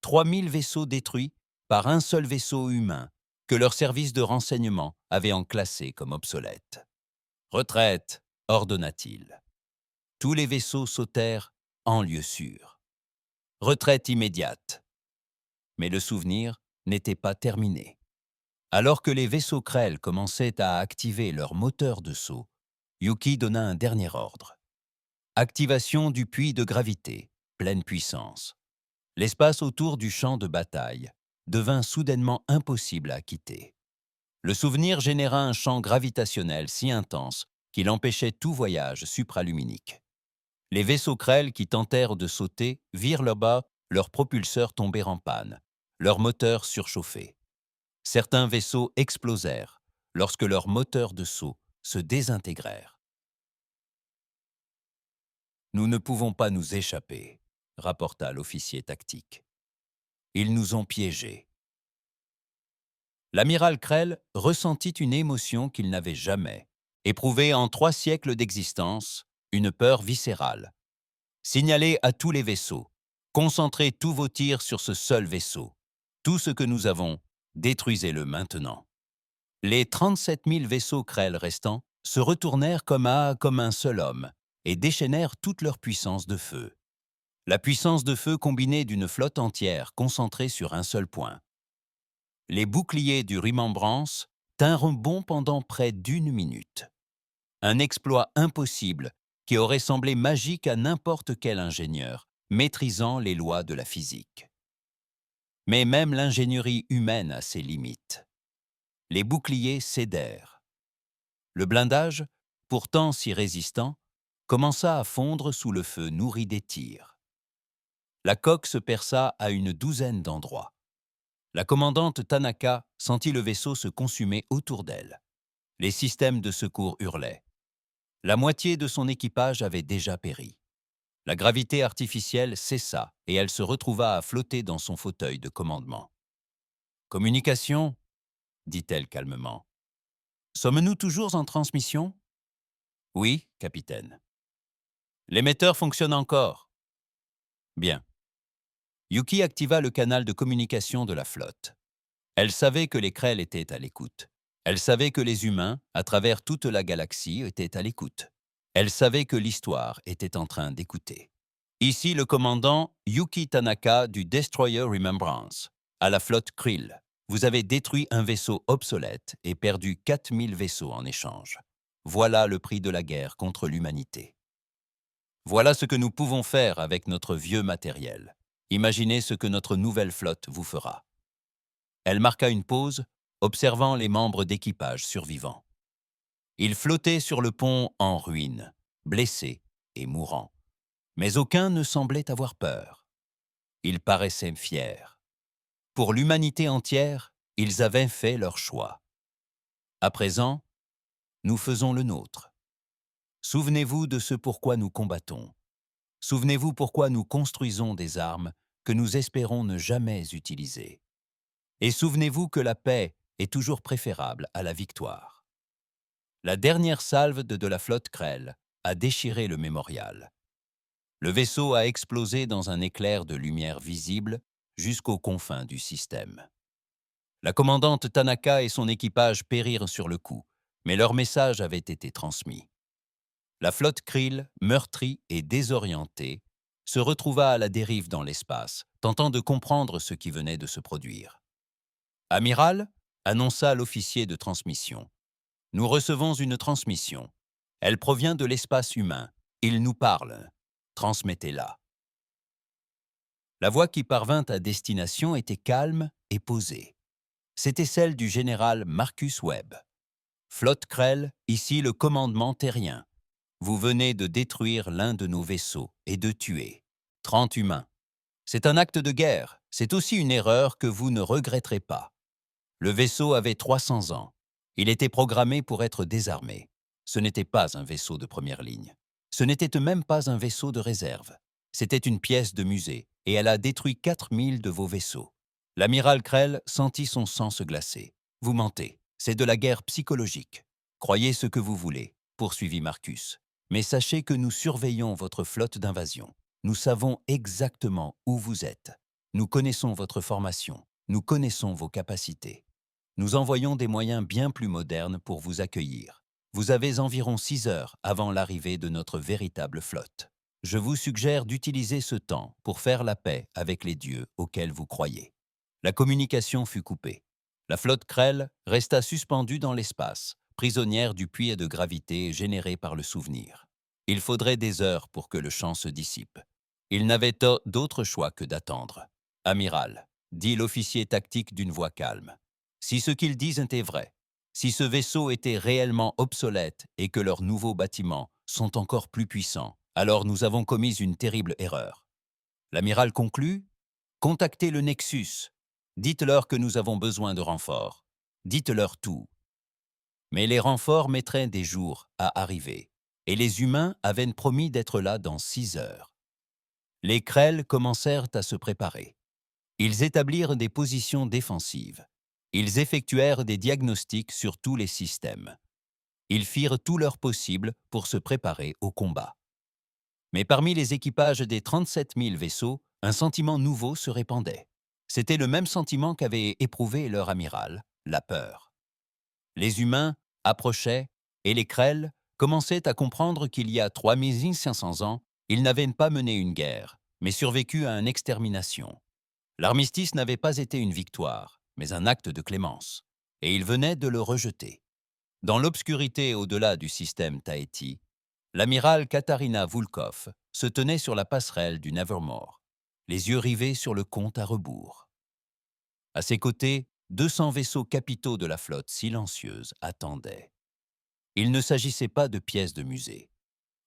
3000 vaisseaux détruits par un seul vaisseau humain que leur service de renseignement avait enclassé comme obsolète. « Retraite !» ordonna-t-il. Tous les vaisseaux sautèrent en lieu sûr. Retraite immédiate. Mais le souvenir n'était pas terminé. Alors que les vaisseaux Krell commençaient à activer leurs moteurs de saut, Yuki donna un dernier ordre. Activation du puits de gravité, pleine puissance. L'espace autour du champ de bataille devint soudainement impossible à quitter. Le souvenir généra un champ gravitationnel si intense qu'il empêchait tout voyage supraluminique. Les vaisseaux Krell qui tentèrent de sauter virent là-bas leurs propulseurs tomber en panne, leurs moteurs surchauffés. Certains vaisseaux explosèrent lorsque leurs moteurs de saut se désintégrèrent. « Nous ne pouvons pas nous échapper », rapporta l'officier tactique. « Ils nous ont piégés. » L'amiral Krell ressentit une émotion qu'il n'avait jamais éprouvée en 3 siècles d'existence, une peur viscérale. Signalez à tous les vaisseaux. Concentrez tous vos tirs sur ce seul vaisseau. Tout ce que nous avons, détruisez-le maintenant. Les 37 000 vaisseaux Krell restants se retournèrent comme un seul homme et déchaînèrent toute leur puissance de feu. La puissance de feu combinée d'une flotte entière concentrée sur un seul point. Les boucliers du Remembrance tinrent bon pendant près d'1 minute. Un exploit impossible qui aurait semblé magique à n'importe quel ingénieur maîtrisant les lois de la physique. Mais même l'ingénierie humaine a ses limites. Les boucliers cédèrent. Le blindage, pourtant si résistant, commença à fondre sous le feu nourri des tirs. La coque se perça à une 12aine d'endroits. La commandante Tanaka sentit le vaisseau se consumer autour d'elle. Les systèmes de secours hurlaient. La moitié de son équipage avait déjà péri. La gravité artificielle cessa et elle se retrouva à flotter dans son fauteuil de commandement. « Communication » dit-elle calmement. « Sommes-nous toujours en transmission ?»« Oui, capitaine. »« L'émetteur fonctionne encore. » Bien. Yuki activa le canal de communication de la flotte. Elle savait que les Krell étaient à l'écoute. Elle savait que les humains, à travers toute la galaxie, étaient à l'écoute. Elle savait que l'histoire était en train d'écouter. Ici le commandant Yuki Tanaka du Destroyer Remembrance, à la flotte Krill. Vous avez détruit un vaisseau obsolète et perdu 4000 vaisseaux en échange. Voilà le prix de la guerre contre l'humanité. Voilà ce que nous pouvons faire avec notre vieux matériel. Imaginez ce que notre nouvelle flotte vous fera. Elle marqua une pause, observant les membres d'équipage survivants. Ils flottaient sur le pont en ruine, blessés et mourants. Mais aucun ne semblait avoir peur. Ils paraissaient fiers. Pour l'humanité entière, ils avaient fait leur choix. À présent, nous faisons le nôtre. Souvenez-vous de ce pourquoi nous combattons. Souvenez-vous pourquoi nous construisons des armes que nous espérons ne jamais utiliser. Et souvenez-vous que la paix est toujours préférable à la victoire. La dernière salve de la flotte Krell a déchiré le mémorial. Le vaisseau a explosé dans un éclair de lumière visible jusqu'aux confins du système. La commandante Tanaka et son équipage périrent sur le coup, mais leur message avait été transmis. La flotte Krill, meurtrie et désorientée, se retrouva à la dérive dans l'espace, tentant de comprendre ce qui venait de se produire. « Amiral » annonça l'officier de transmission. « Nous recevons une transmission. Elle provient de l'espace humain. Il nous parle. Transmettez-la. » La voix qui parvint à destination était calme et posée. C'était celle du général Marcus Webb. « Flotte Krell, ici le commandement terrien. Vous venez de détruire l'un de nos vaisseaux et de tuer 30 humains. C'est un acte de guerre. C'est aussi une erreur que vous ne regretterez pas. Le vaisseau avait 300 ans. Il était programmé pour être désarmé. Ce n'était pas un vaisseau de première ligne. Ce n'était même pas un vaisseau de réserve. C'était une pièce de musée, et elle a détruit 4000 de vos vaisseaux. L'amiral Krell sentit son sang se glacer. « Vous mentez. C'est de la guerre psychologique. Croyez ce que vous voulez, » poursuivit Marcus. « Mais sachez que nous surveillons votre flotte d'invasion. Nous savons exactement où vous êtes. Nous connaissons votre formation. Nous connaissons vos capacités. Nous envoyons des moyens bien plus modernes pour vous accueillir. Vous avez environ 6 heures avant l'arrivée de notre véritable flotte. Je vous suggère d'utiliser ce temps pour faire la paix avec les dieux auxquels vous croyez. » La communication fut coupée. La flotte Krell resta suspendue dans l'espace, prisonnière du puits de gravité généré par le souvenir. Il faudrait des heures pour que le champ se dissipe. Il n'avait d'autre choix que d'attendre. « Amiral, » dit l'officier tactique d'une voix calme, « si ce qu'ils disent était vrai, si ce vaisseau était réellement obsolète et que leurs nouveaux bâtiments sont encore plus puissants, alors nous avons commis une terrible erreur. » L'amiral conclut, « Contactez le Nexus. Dites-leur que nous avons besoin de renforts. Dites-leur tout. » Mais les renforts mettraient des jours à arriver, et les humains avaient promis d'être là dans 6 heures. Les Krell commencèrent à se préparer. Ils établirent des positions défensives. Ils effectuèrent des diagnostics sur tous les systèmes. Ils firent tout leur possible pour se préparer au combat. Mais parmi les équipages des 37 000 vaisseaux, un sentiment nouveau se répandait. C'était le même sentiment qu'avait éprouvé leur amiral, la peur. Les humains approchaient et les Krell commençaient à comprendre qu'il y a 3500 ans, ils n'avaient pas mené une guerre, mais survécu à une extermination. L'armistice n'avait pas été une victoire, mais un acte de clémence, et ils venaient de le rejeter. Dans l'obscurité au-delà du système Tahiti, l'amiral Katarina Volkov se tenait sur la passerelle du Nevermore, les yeux rivés sur le compte à rebours. À ses côtés, 200 vaisseaux capitaux de la flotte silencieuse attendaient. Il ne s'agissait pas de pièces de musée.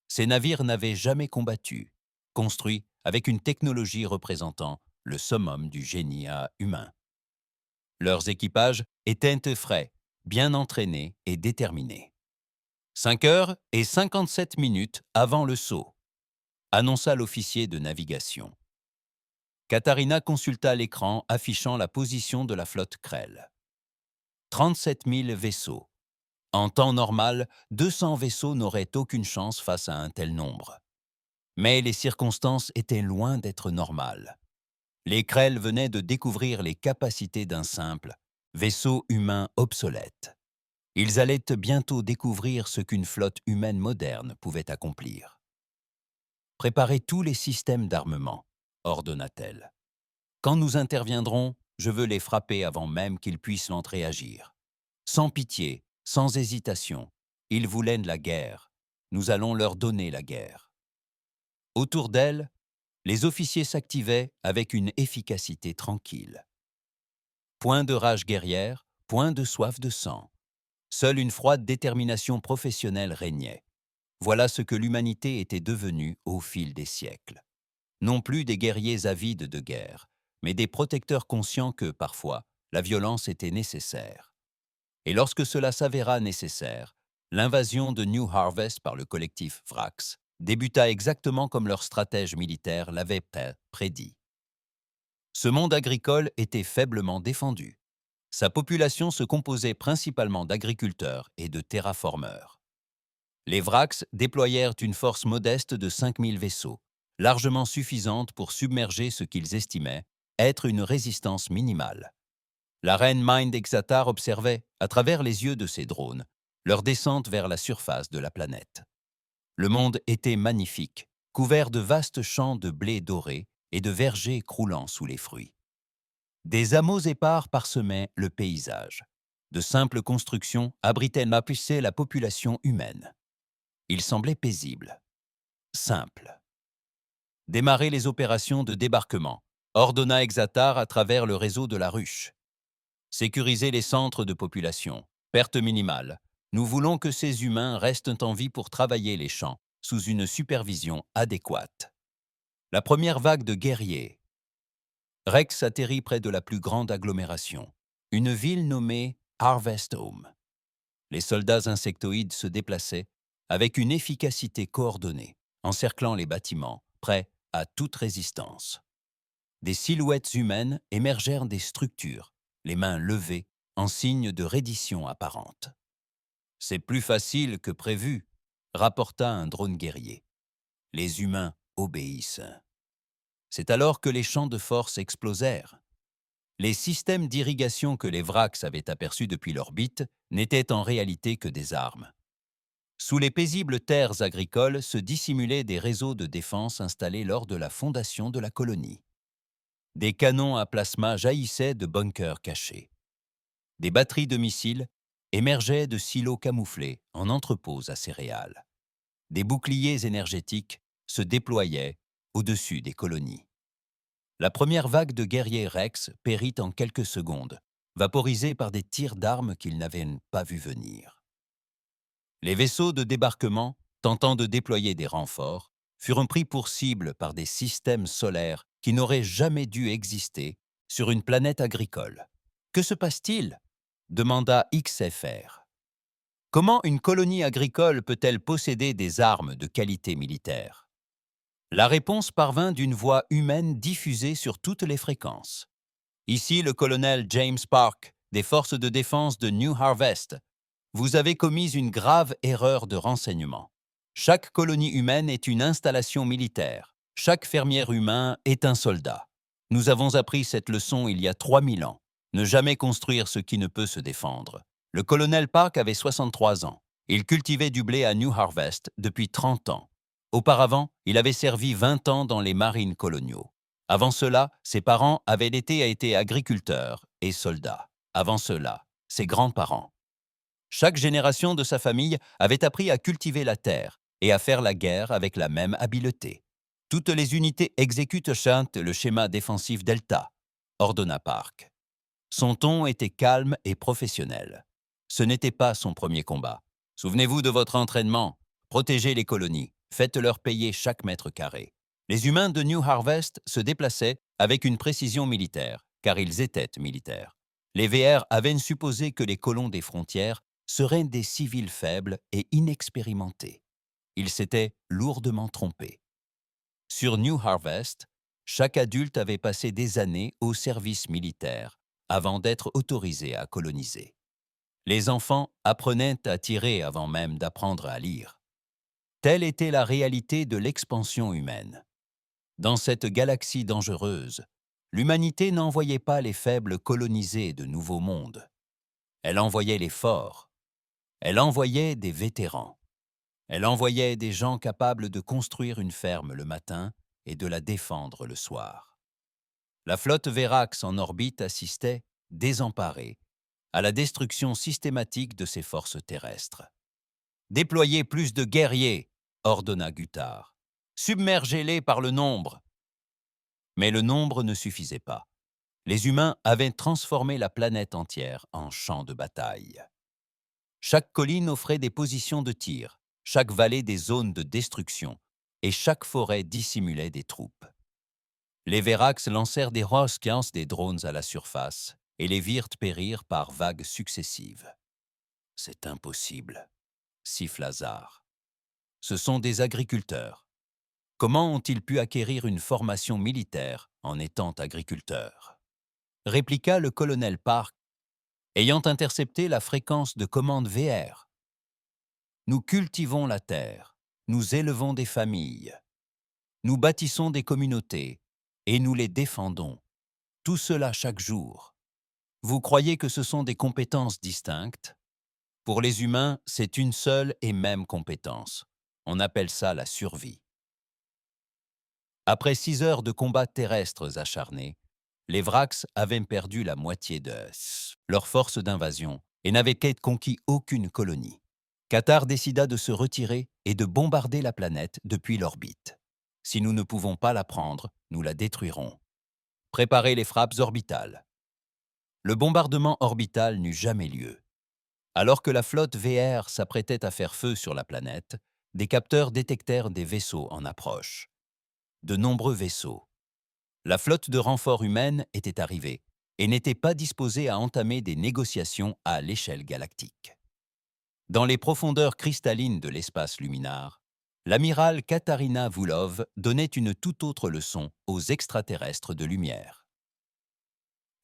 Ces navires n'avaient jamais combattu, construits avec une technologie représentant le summum du génie humain. Leurs équipages étaient frais, bien entraînés et déterminés. 5h57 avant le saut, annonça l'officier de navigation. Katarina consulta l'écran affichant la position de la flotte Krell. 37 000 vaisseaux. En temps normal, 200 vaisseaux n'auraient aucune chance face à un tel nombre. Mais les circonstances étaient loin d'être normales. Les Krell venaient de découvrir les capacités d'un simple vaisseau humain obsolète. Ils allaient bientôt découvrir ce qu'une flotte humaine moderne pouvait accomplir. « Préparez tous les systèmes d'armement », ordonna-t-elle. « Quand nous interviendrons, je veux les frapper avant même qu'ils puissent l'entréagir. Sans pitié, sans hésitation, ils voulaient la guerre. Nous allons leur donner la guerre. » Autour d'elle, les officiers s'activaient avec une efficacité tranquille. Point de rage guerrière, point de soif de sang. Seule une froide détermination professionnelle régnait. Voilà ce que l'humanité était devenue au fil des siècles. Non plus des guerriers avides de guerre, mais des protecteurs conscients que, parfois, la violence était nécessaire. Et lorsque cela s'avéra nécessaire, l'invasion de New Harvest par le collectif Vrax débuta exactement comme leur stratège militaire l'avait prédit. Ce monde agricole était faiblement défendu. Sa population se composait principalement d'agriculteurs et de terraformeurs. Les Vrax déployèrent une force modeste de 5000 vaisseaux, largement suffisante pour submerger ce qu'ils estimaient être une résistance minimale. La reine Mind Exatar observait, à travers les yeux de ses drones, leur descente vers la surface de la planète. Le monde était magnifique, couvert de vastes champs de blé doré et de vergers croulant sous les fruits. Des hameaux épars parsemaient le paysage. De simples constructions abritaient la population humaine. Il semblait paisible, simple. Démarrer les opérations de débarquement, ordonna Exatar à travers le réseau de la ruche. Sécuriser les centres de population, perte minimale. Nous voulons que ces humains restent en vie pour travailler les champs, sous une supervision adéquate. La première vague de guerriers. Rex atterrit près de la plus grande agglomération, une ville nommée Harvest Home. Les soldats insectoïdes se déplaçaient avec une efficacité coordonnée, encerclant les bâtiments, prêts à toute résistance. Des silhouettes humaines émergèrent des structures, les mains levées, en signe de reddition apparente. « C'est plus facile que prévu », rapporta un drone guerrier. Les humains obéissent. C'est alors que les champs de force explosèrent. Les systèmes d'irrigation que les Vrax avaient aperçus depuis l'orbite n'étaient en réalité que des armes. Sous les paisibles terres agricoles se dissimulaient des réseaux de défense installés lors de la fondation de la colonie. Des canons à plasma jaillissaient de bunkers cachés. Des batteries de missiles émergeaient de silos camouflés en entrepôts à céréales. Des boucliers énergétiques se déployaient au-dessus des colonies. La première vague de guerriers Rex périt en quelques secondes, vaporisés par des tirs d'armes qu'ils n'avaient pas vus venir. Les vaisseaux de débarquement, tentant de déployer des renforts, furent pris pour cible par des systèmes solaires qui n'auraient jamais dû exister sur une planète agricole. « Que se passe-t-il » demanda XFR. « Comment une colonie agricole peut-elle posséder des armes de qualité militaire ?» La réponse parvint d'une voix humaine diffusée sur toutes les fréquences. « Ici le colonel James Park, des forces de défense de New Harvest. Vous avez commis une grave erreur de renseignement. Chaque colonie humaine est une installation militaire. Chaque fermier humain est un soldat. Nous avons appris cette leçon il y a 3000 ans. Ne jamais construire ce qui ne peut se défendre. Le colonel Park avait 63 ans. Il cultivait du blé à New Harvest depuis 30 ans. Auparavant, il avait servi 20 ans dans les marines coloniaux. Avant cela, ses parents avaient été agriculteurs et soldats. Avant cela, ses grands-parents. Chaque génération de sa famille avait appris à cultiver la terre et à faire la guerre avec la même habileté. Toutes les unités exécutent le schéma défensif Delta, ordonna Park. Son ton était calme et professionnel. Ce n'était pas son premier combat. Souvenez-vous de votre entraînement. Protégez les colonies. Faites-leur payer chaque mètre carré. Les humains de New Harvest se déplaçaient avec une précision militaire, car ils étaient militaires. Les VR avaient supposé que les colons des frontières seraient des civils faibles et inexpérimentés. Ils s'étaient lourdement trompés. Sur New Harvest, chaque adulte avait passé des années au service militaire avant d'être autorisé à coloniser. Les enfants apprenaient à tirer avant même d'apprendre à lire. Telle était la réalité de l'expansion humaine. Dans cette galaxie dangereuse, l'humanité n'envoyait pas les faibles coloniser de nouveaux mondes. Elle envoyait les forts. Elle envoyait des vétérans. Elle envoyait des gens capables de construire une ferme le matin et de la défendre le soir. La flotte Verax en orbite assistait, désemparée, à la destruction systématique de ses forces terrestres. « Déployez plus de guerriers !» ordonna Guthard. « Submergez-les par le nombre !» Mais le nombre ne suffisait pas. Les humains avaient transformé la planète entière en champ de bataille. Chaque colline offrait des positions de tir, chaque vallée des zones de destruction, et chaque forêt dissimulait des troupes. Les Verax lancèrent des Roskans, des drones à la surface, et les virent périr par vagues successives. « C'est impossible », siffla Zar. « Ce sont des agriculteurs. Comment ont-ils pu acquérir une formation militaire en étant agriculteurs ?» répliqua le colonel Park, ayant intercepté la fréquence de commande VR. « Nous cultivons la terre, nous élevons des familles, nous bâtissons des communautés et nous les défendons. Tout cela chaque jour. Vous croyez que ce sont des compétences distinctes? Pour les humains, c'est une seule et même compétence. On appelle ça la survie. » Après 6 heures de combats terrestres acharnés, les Vrax avaient perdu la moitié de leur force d'invasion et n'avaient conquis aucune colonie. Cathar décida de se retirer et de bombarder la planète depuis l'orbite. « Si nous ne pouvons pas la prendre, nous la détruirons. Préparez les frappes orbitales. » Le bombardement orbital n'eut jamais lieu. Alors que la flotte VR s'apprêtait à faire feu sur la planète, des capteurs détectèrent des vaisseaux en approche. De nombreux vaisseaux. La flotte de renfort humaine était arrivée et n'était pas disposée à entamer des négociations à l'échelle galactique. Dans les profondeurs cristallines de l'espace luminare, l'amiral Katharina Voulov donnait une toute autre leçon aux extraterrestres de lumière.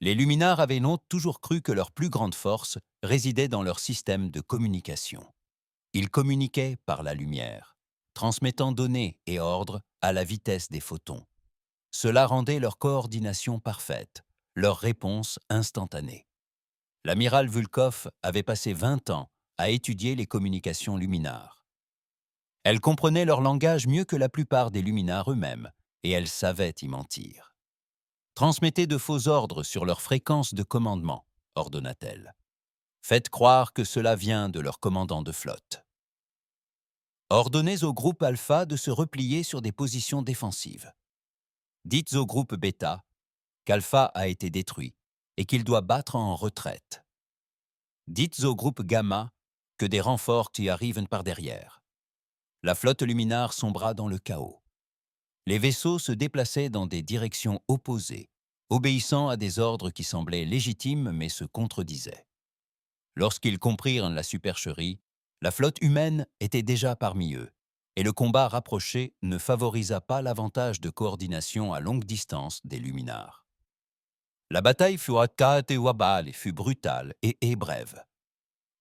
Les luminars avaient toujours cru que leur plus grande force résidait dans leur système de communication. Ils communiquaient par la lumière, transmettant données et ordres à la vitesse des photons. Cela rendait leur coordination parfaite, leur réponse instantanée. L'amiral Vulkov avait passé 20 ans à étudier les communications luminares. Elle comprenait leur langage mieux que la plupart des luminars eux-mêmes, et elle savait y mentir. « Transmettez de faux ordres sur leur fréquence de commandement, » ordonna-t-elle. « Faites croire que cela vient de leur commandant de flotte. Ordonnez au groupe Alpha de se replier sur des positions défensives. Dites au groupe Beta qu'Alpha a été détruit et qu'il doit battre en retraite. Dites au groupe Gamma que des renforts y arrivent par derrière. » La flotte luminare sombra dans le chaos. Les vaisseaux se déplaçaient dans des directions opposées, obéissant à des ordres qui semblaient légitimes mais se contredisaient. Lorsqu'ils comprirent la supercherie, la flotte humaine était déjà parmi eux, et le combat rapproché ne favorisa pas l'avantage de coordination à longue distance des luminars. La bataille fut brutale et brève.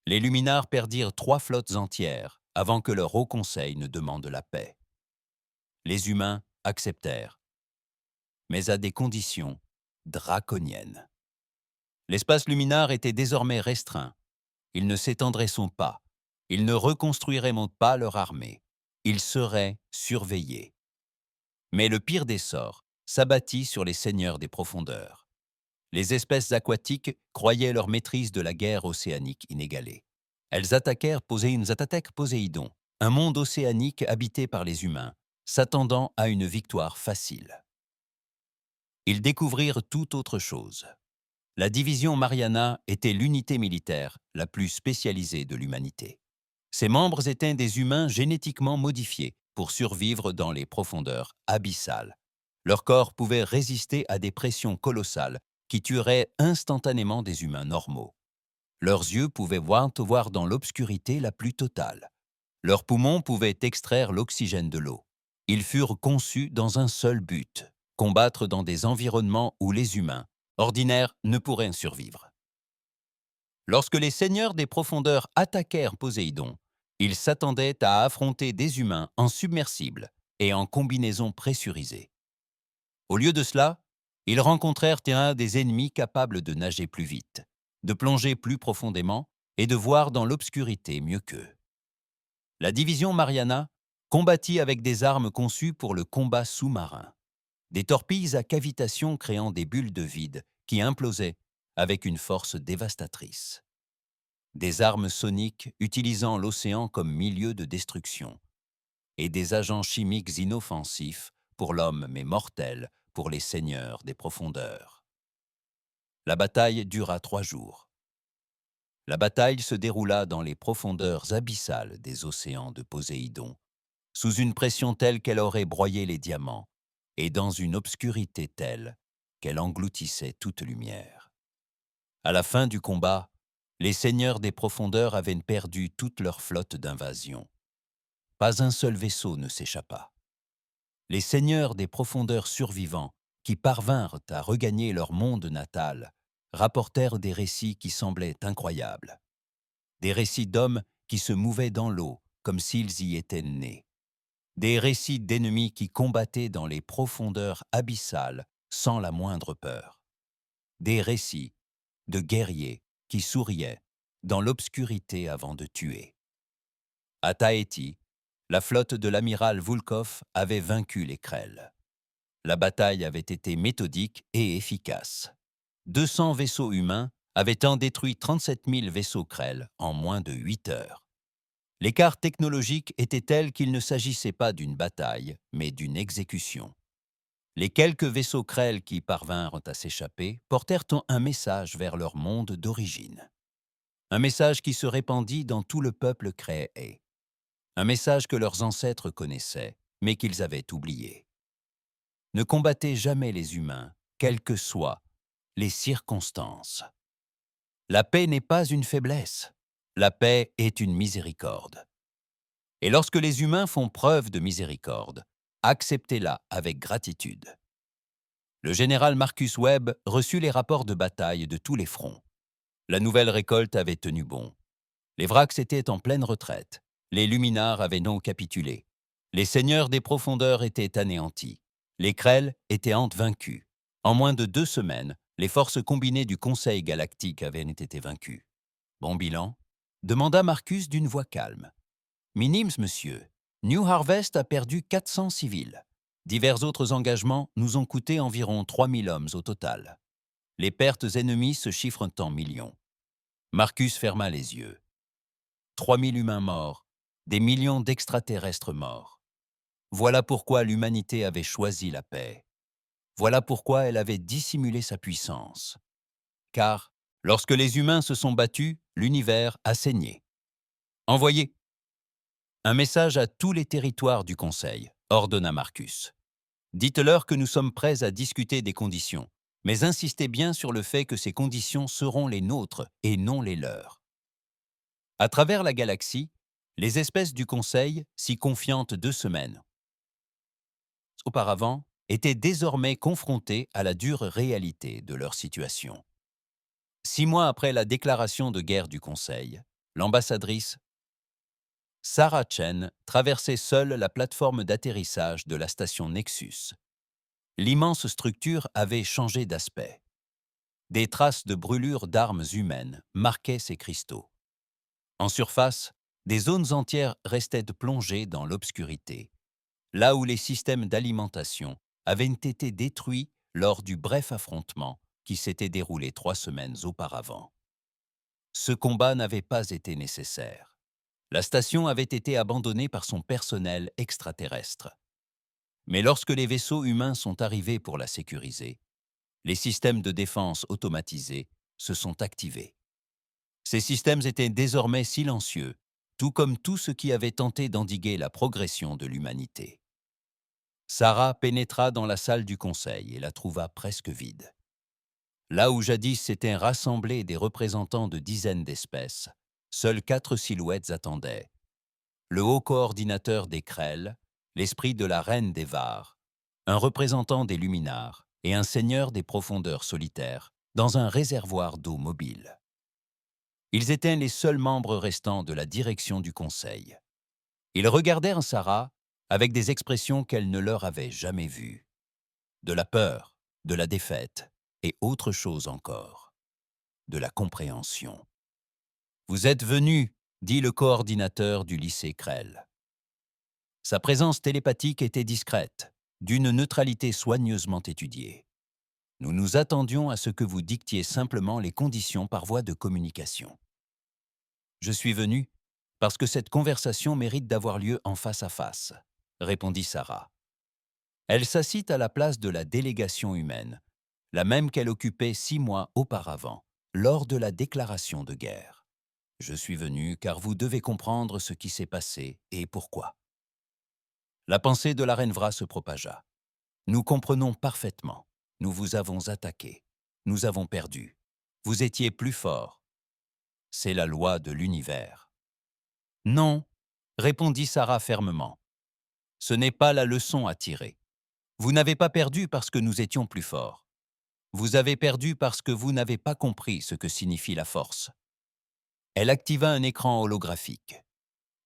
Les luminars perdirent 3 flottes entières avant que leur haut conseil ne demande la paix. Les humains acceptèrent, mais à des conditions draconiennes. L'espace luminaire était désormais restreint. Ils ne s'étendraient pas. Ils ne reconstruiraient pas leur armée. Ils seraient surveillés. Mais le pire des sorts s'abattit sur les seigneurs des profondeurs. Les espèces aquatiques croyaient leur maîtrise de la guerre océanique inégalée. Elles attaquèrent Poséidon, un monde océanique habité par les humains, s'attendant à une victoire facile. Ils découvrirent tout autre chose. La division Mariana était l'unité militaire la plus spécialisée de l'humanité. Ses membres étaient des humains génétiquement modifiés pour survivre dans les profondeurs abyssales. Leur corps pouvait résister à des pressions colossales qui tueraient instantanément des humains normaux. Leurs yeux pouvaient voir dans l'obscurité la plus totale. Leurs poumons pouvaient extraire l'oxygène de l'eau. Ils furent conçus dans un seul but, combattre dans des environnements où les humains, ordinaires, ne pourraient survivre. Lorsque les seigneurs des profondeurs attaquèrent Poséidon, Ils s'attendaient à affronter des humains en submersible et en combinaison pressurisée. Au lieu de cela, ils rencontrèrent des ennemis capables de nager plus vite, de plonger plus profondément et de voir dans l'obscurité mieux qu'eux. La division Mariana combattit avec des armes conçues pour le combat sous-marin, des torpilles à cavitation créant des bulles de vide qui implosaient avec une force dévastatrice, des armes soniques utilisant l'océan comme milieu de destruction, et des agents chimiques inoffensifs pour l'homme mais mortels pour les seigneurs des profondeurs. La bataille dura 3 jours. La bataille se déroula dans les profondeurs abyssales des océans de Poséidon, sous une pression telle qu'elle aurait broyé les diamants, et dans une obscurité telle qu'elle engloutissait toute lumière. À la fin du combat, les seigneurs des profondeurs avaient perdu toute leur flotte d'invasion. Pas un seul vaisseau ne s'échappa. Les seigneurs des profondeurs survivants, qui parvinrent à regagner leur monde natal, rapportèrent des récits qui semblaient incroyables. Des récits d'hommes qui se mouvaient dans l'eau comme s'ils y étaient nés. Des récits d'ennemis qui combattaient dans les profondeurs abyssales sans la moindre peur. Des récits de guerriers qui souriaient dans l'obscurité avant de tuer. À Tahiti, la flotte de l'amiral Volkov avait vaincu les Krells. La bataille avait été méthodique et efficace. 200 vaisseaux humains avaient détruit 37 000 vaisseaux Krells en moins de 8 heures. L'écart technologique était tel qu'il ne s'agissait pas d'une bataille, mais d'une exécution. Les quelques vaisseaux Krells qui parvinrent à s'échapper portèrent un message vers leur monde d'origine. Un message qui se répandit dans tout le peuple créé. Un message que leurs ancêtres connaissaient, mais qu'ils avaient oublié. Ne combattez jamais les humains, quelles que soient les circonstances. La paix n'est pas une faiblesse. La paix est une miséricorde. Et lorsque les humains font preuve de miséricorde, acceptez-la avec gratitude. Le général Marcus Webb reçut les rapports de bataille de tous les fronts. La nouvelle récolte avait tenu bon. Les Vrax étaient en pleine retraite. Les Luminars avaient non capitulé. Les seigneurs des profondeurs étaient anéantis. Les Krells étaient vaincus. En moins de 2 semaines, les forces combinées du Conseil galactique avaient été vaincues. Bon bilan, demanda Marcus d'une voix calme. Minimes, monsieur. New Harvest a perdu 400 civils. Divers autres engagements nous ont coûté environ 3000 hommes au total. Les pertes ennemies se chiffrent en millions. Marcus ferma les yeux. 3000 humains morts, des millions d'extraterrestres morts. Voilà pourquoi l'humanité avait choisi la paix. Voilà pourquoi elle avait dissimulé sa puissance. Car, lorsque les humains se sont battus, l'univers a saigné. Envoyez un message à tous les territoires du Conseil, ordonna Marcus. Dites-leur que nous sommes prêts à discuter des conditions, mais insistez bien sur le fait que ces conditions seront les nôtres et non les leurs. À travers la galaxie, les espèces du Conseil, si confiantes 2 semaines auparavant, étaient désormais confrontées à la dure réalité de leur situation. 6 mois après la déclaration de guerre du Conseil, l'ambassadrice Sarah Chen traversait seule la plateforme d'atterrissage de la station Nexus. L'immense structure avait changé d'aspect. Des traces de brûlures d'armes humaines marquaient ces cristaux. En surface, des zones entières restaient plongées dans l'obscurité, là où les systèmes d'alimentation avaient été détruits lors du bref affrontement qui s'était déroulé 3 semaines auparavant. Ce combat n'avait pas été nécessaire. La station avait été abandonnée par son personnel extraterrestre. Mais lorsque les vaisseaux humains sont arrivés pour la sécuriser, les systèmes de défense automatisés se sont activés. Ces systèmes étaient désormais silencieux, tout comme tout ce qui avait tenté d'endiguer la progression de l'humanité. Sarah pénétra dans la salle du conseil et la trouva presque vide. Là où jadis s'étaient rassemblés des représentants de dizaines d'espèces, seules 4 silhouettes attendaient. Le haut coordinateur des Krells, l'esprit de la reine des Var, un représentant des Luminars et un seigneur des profondeurs solitaires dans un réservoir d'eau mobile. Ils étaient les seuls membres restants de la direction du Conseil. Ils regardèrent Sarah avec des expressions qu'elle ne leur avait jamais vues. De la peur, de la défaite et autre chose encore, de la compréhension. « Vous êtes venus », dit le coordinateur du lycée Krell. Sa présence télépathique était discrète, d'une neutralité soigneusement étudiée. Nous nous attendions à ce que vous dictiez simplement les conditions par voie de communication. Je suis venu parce que cette conversation mérite d'avoir lieu en face à face, répondit Sarah. Elle s'assit à la place de la délégation humaine, la même qu'elle occupait 6 mois auparavant, lors de la déclaration de guerre. Je suis venu car vous devez comprendre ce qui s'est passé et pourquoi. La pensée de la reine Vra se propagea. Nous comprenons parfaitement. Nous vous avons attaqué. Nous avons perdu. Vous étiez plus fort. C'est la loi de l'univers. Non, répondit Sarah fermement. Ce n'est pas la leçon à tirer. Vous n'avez pas perdu parce que nous étions plus forts. Vous avez perdu parce que vous n'avez pas compris ce que signifie la force. Elle activa un écran holographique.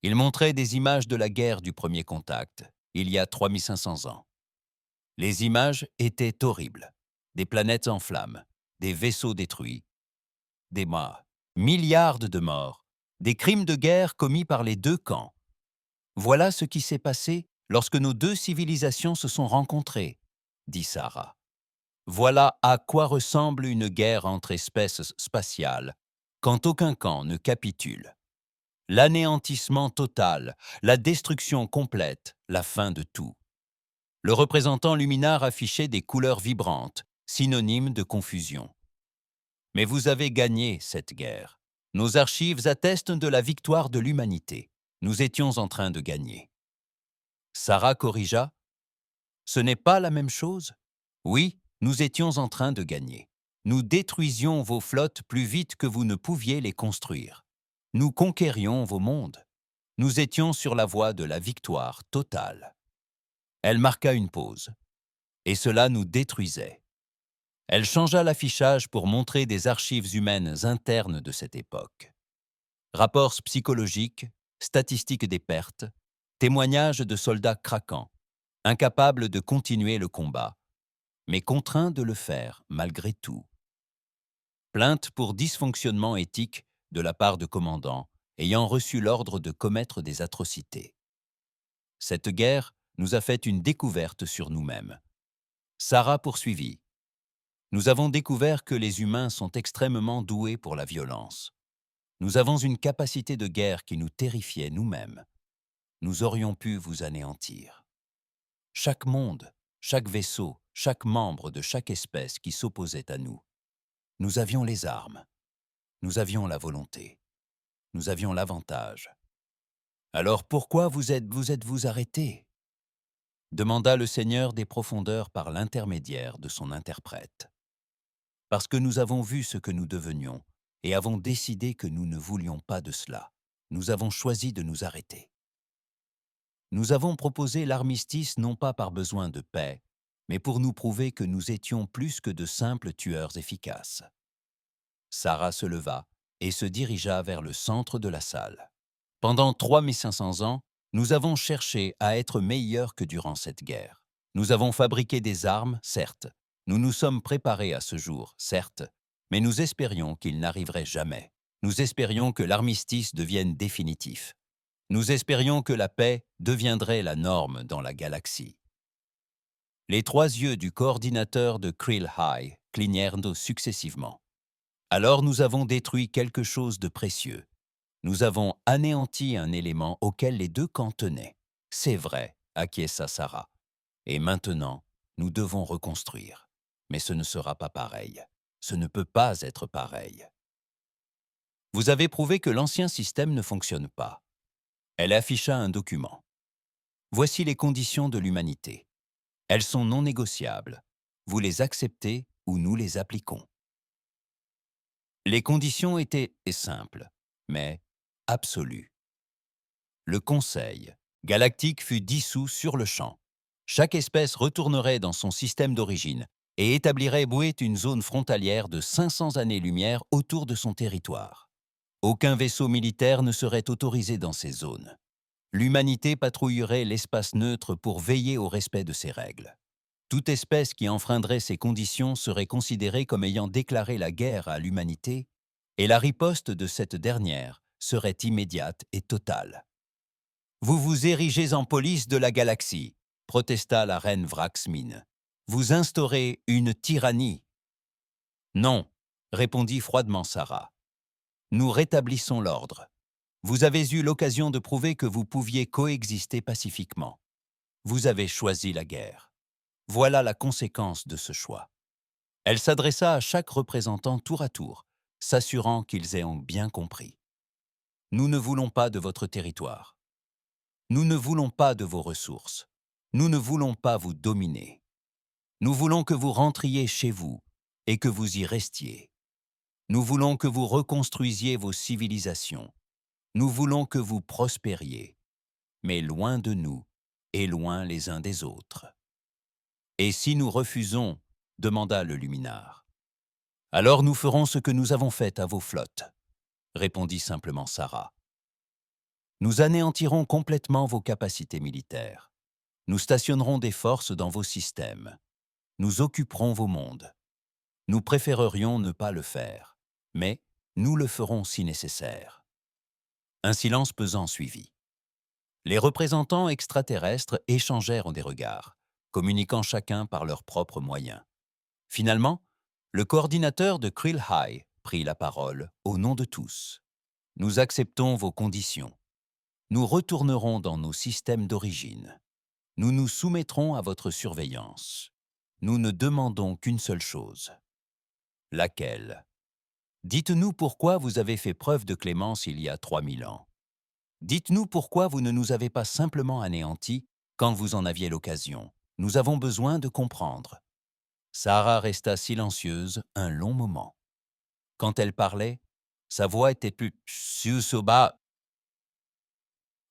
Il montrait des images de la guerre du premier contact, il y a 3500 ans. Les images étaient horribles. Des planètes en flammes, des vaisseaux détruits, des morts, milliards de morts, des crimes de guerre commis par les deux camps. Voilà ce qui s'est passé lorsque nos deux civilisations se sont rencontrées, dit Sarah. Voilà à quoi ressemble une guerre entre espèces spatiales, quand aucun camp ne capitule. L'anéantissement total, la destruction complète, la fin de tout. Le représentant luminaire affichait des couleurs vibrantes, synonymes de confusion. Mais vous avez gagné cette guerre. Nos archives attestent de la victoire de l'humanité. Nous étions en train de gagner. Sarah corrigea. Ce n'est pas la même chose? Oui, nous étions en train de gagner. Nous détruisions vos flottes plus vite que vous ne pouviez les construire. Nous conquérions vos mondes. Nous étions sur la voie de la victoire totale. Elle marqua une pause. Et cela nous détruisait. Elle changea l'affichage pour montrer des archives humaines internes de cette époque. Rapports psychologiques, statistiques des pertes, témoignages de soldats craquants, incapables de continuer le combat, mais contraints de le faire malgré tout. Plainte pour dysfonctionnement éthique de la part de commandants ayant reçu l'ordre de commettre des atrocités. Cette guerre nous a fait une découverte sur nous-mêmes. Sarah poursuivit. Nous avons découvert que les humains sont extrêmement doués pour la violence. Nous avons une capacité de guerre qui nous terrifiait nous-mêmes. Nous aurions pu vous anéantir. Chaque monde, chaque vaisseau, chaque membre de chaque espèce qui s'opposait à nous. Nous avions les armes. Nous avions la volonté. Nous avions l'avantage. Alors pourquoi vous êtes-vous arrêtés? Demanda le Seigneur des profondeurs par l'intermédiaire de son interprète. Parce que nous avons vu ce que nous devenions et avons décidé que nous ne voulions pas de cela. Nous avons choisi de nous arrêter. Nous avons proposé l'armistice non pas par besoin de paix, mais pour nous prouver que nous étions plus que de simples tueurs efficaces. Sarah se leva et se dirigea vers le centre de la salle. Pendant 3500 ans, nous avons cherché à être meilleurs que durant cette guerre. Nous avons fabriqué des armes, certes. Nous nous sommes préparés à ce jour, certes, mais nous espérions qu'il n'arriverait jamais. Nous espérions que l'armistice devienne définitif. Nous espérions que la paix deviendrait la norme dans la galaxie. Les 3 yeux du coordinateur de Krill High clignèrent successivement. Alors nous avons détruit quelque chose de précieux. Nous avons anéanti un élément auquel les deux camps tenaient. C'est vrai, acquiesça Sarah. Et maintenant, nous devons reconstruire. Mais ce ne sera pas pareil. Ce ne peut pas être pareil. Vous avez prouvé que l'ancien système ne fonctionne pas. Elle afficha un document. Voici les conditions de l'humanité. Elles sont non négociables. Vous les acceptez ou nous les appliquons. Les conditions étaient simples, mais absolues. Le Conseil galactique fut dissous sur le champ. Chaque espèce retournerait dans son système d'origine et établirait une zone frontalière de 500 années-lumière autour de son territoire. Aucun vaisseau militaire ne serait autorisé dans ces zones. L'humanité patrouillerait l'espace neutre pour veiller au respect de ces règles. Toute espèce qui enfreindrait ces conditions serait considérée comme ayant déclaré la guerre à l'humanité, et la riposte de cette dernière serait immédiate et totale. Vous vous érigez en police de la galaxie, protesta la reine Vraxmine. Vous instaurez une tyrannie. Non, répondit froidement Sarah. Nous rétablissons l'ordre. Vous avez eu l'occasion de prouver que vous pouviez coexister pacifiquement. Vous avez choisi la guerre. Voilà la conséquence de ce choix. Elle s'adressa à chaque représentant tour à tour, s'assurant qu'ils aient bien compris. Nous ne voulons pas de votre territoire. Nous ne voulons pas de vos ressources. Nous ne voulons pas vous dominer. Nous voulons que vous rentriez chez vous et que vous y restiez. Nous voulons que vous reconstruisiez vos civilisations. Nous voulons que vous prospériez, mais loin de nous et loin les uns des autres. Et si nous refusons, demanda le luminard. Alors nous ferons ce que nous avons fait à vos flottes, répondit simplement Sarah. Nous anéantirons complètement vos capacités militaires. Nous stationnerons des forces dans vos systèmes. Nous occuperons vos mondes. Nous préférerions ne pas le faire, mais nous le ferons si nécessaire. Un silence pesant suivit. Les représentants extraterrestres échangèrent des regards, communiquant chacun par leurs propres moyens. Finalement, le coordinateur de Krill High prit la parole au nom de tous. Nous acceptons vos conditions. Nous retournerons dans nos systèmes d'origine. Nous nous soumettrons à votre surveillance. Nous ne demandons qu'une seule chose. Laquelle? Dites-nous pourquoi vous avez fait preuve de clémence il y a 3000 ans. Dites-nous pourquoi vous ne nous avez pas simplement anéantis quand vous en aviez l'occasion. Nous avons besoin de comprendre. Sarah resta silencieuse un long moment. Quand elle parlait, sa voix était plus bas.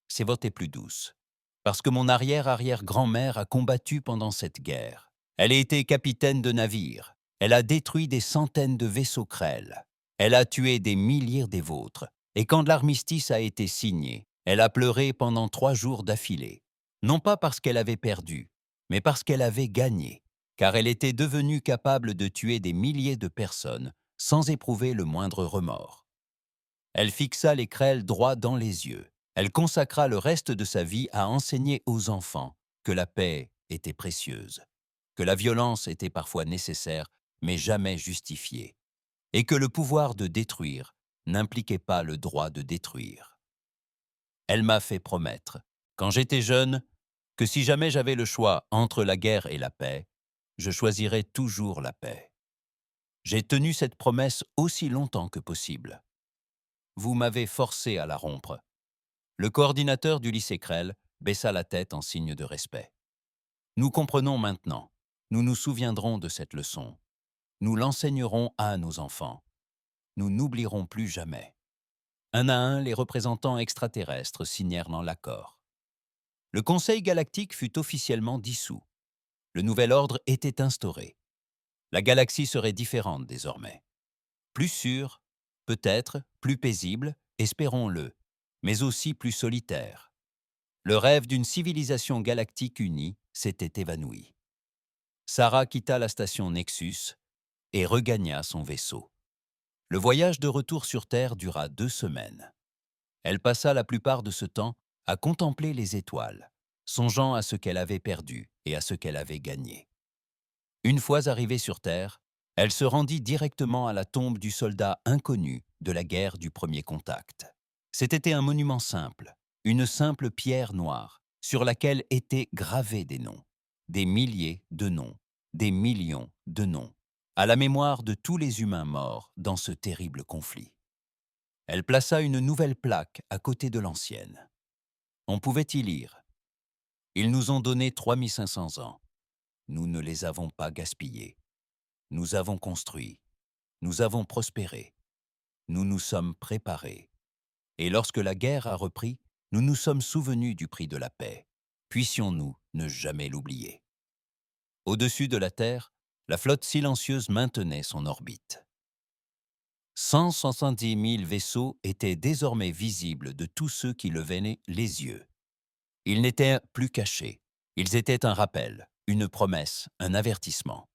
Ses voix étaient plus douces. Parce que mon arrière-arrière-grand-mère a combattu pendant cette guerre. Elle a été capitaine de navire. Elle a détruit des centaines de vaisseaux Krell. Elle a tué des milliers des vôtres. Et quand l'armistice a été signé, elle a pleuré pendant 3 jours d'affilée. Non pas parce qu'elle avait perdu, mais parce qu'elle avait gagné. Car elle était devenue capable de tuer des milliers de personnes sans éprouver le moindre remords. Elle fixa les Krell droit dans les yeux. Elle consacra le reste de sa vie à enseigner aux enfants que la paix était précieuse, que la violence était parfois nécessaire, mais jamais justifiée, et que le pouvoir de détruire n'impliquait pas le droit de détruire. Elle m'a fait promettre, quand j'étais jeune, que si jamais j'avais le choix entre la guerre et la paix, je choisirais toujours la paix. J'ai tenu cette promesse aussi longtemps que possible. Vous m'avez forcé à la rompre. Le coordinateur du lycée Krell baissa la tête en signe de respect. Nous comprenons maintenant. Nous nous souviendrons de cette leçon. Nous l'enseignerons à nos enfants. Nous n'oublierons plus jamais. Un à un, les représentants extraterrestres signèrent l'accord. Le Conseil galactique fut officiellement dissous. Le nouvel ordre était instauré. La galaxie serait différente désormais. Plus sûre, peut-être plus paisible, espérons-le, mais aussi plus solitaire. Le rêve d'une civilisation galactique unie s'était évanoui. Sarah quitta la station Nexus et regagna son vaisseau. Le voyage de retour sur Terre dura 2 semaines. Elle passa la plupart de ce temps à contempler les étoiles, songeant à ce qu'elle avait perdu et à ce qu'elle avait gagné. Une fois arrivée sur Terre, elle se rendit directement à la tombe du soldat inconnu de la guerre du premier contact. C'était un monument simple, une simple pierre noire, sur laquelle étaient gravés des noms, des milliers de noms, des millions de noms, à la mémoire de tous les humains morts dans ce terrible conflit. Elle plaça une nouvelle plaque à côté de l'ancienne. On pouvait y lire « Ils nous ont donné 3500 ans. Nous ne les avons pas gaspillés. Nous avons construit. Nous avons prospéré. Nous nous sommes préparés. Et lorsque la guerre a repris, nous nous sommes souvenus du prix de la paix. Puissions-nous ne jamais l'oublier. » Au-dessus de la Terre, la flotte silencieuse maintenait son orbite. 170 000 vaisseaux étaient désormais visibles de tous ceux qui levaient les yeux. Ils n'étaient plus cachés. Ils étaient un rappel, une promesse, un avertissement.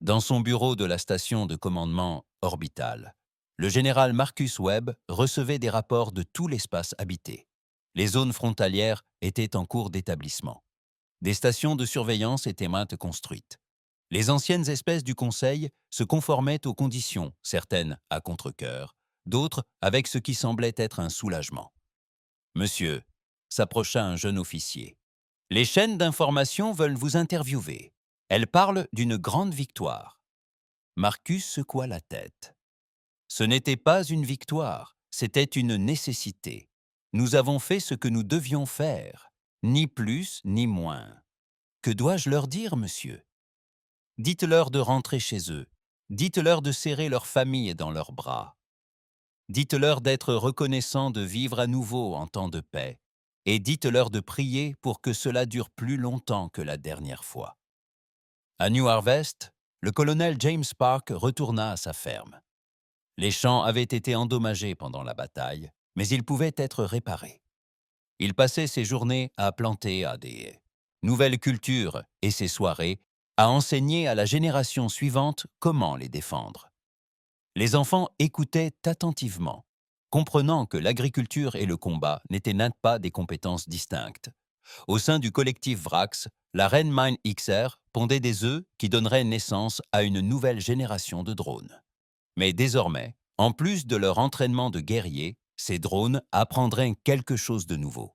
Dans son bureau de la station de commandement orbitale, le général Marcus Webb recevait des rapports de tout l'espace habité. Les zones frontalières étaient en cours d'établissement. Des stations de surveillance étaient maintes construites. Les anciennes espèces du Conseil se conformaient aux conditions, certaines à contre-cœur, d'autres avec ce qui semblait être un soulagement. « Monsieur », s'approcha un jeune officier, « les chaînes d'information veulent vous interviewer. Elles parlent d'une grande victoire. » Marcus secoua la tête. Ce n'était pas une victoire, c'était une nécessité. Nous avons fait ce que nous devions faire, ni plus ni moins. Que dois-je leur dire, monsieur? Dites-leur de rentrer chez eux. Dites-leur de serrer leur famille dans leurs bras. Dites-leur d'être reconnaissants de vivre à nouveau en temps de paix. Et dites-leur de prier pour que cela dure plus longtemps que la dernière fois. À New Harvest, le colonel James Park retourna à sa ferme. Les champs avaient été endommagés pendant la bataille, mais ils pouvaient être réparés. Il passait ses journées à planter à des nouvelles cultures et ses soirées à enseigner à la génération suivante comment les défendre. Les enfants écoutaient attentivement, comprenant que l'agriculture et le combat n'étaient pas des compétences distinctes. Au sein du collectif Vrax, la reine Mine XR pondait des œufs qui donneraient naissance à une nouvelle génération de drones. Mais désormais, en plus de leur entraînement de guerriers, ces drones apprendraient quelque chose de nouveau.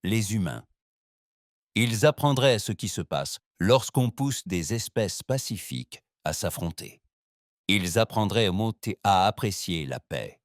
Les humains. Ils apprendraient ce qui se passe lorsqu'on pousse des espèces pacifiques à s'affronter. Ils apprendraient à apprécier la paix,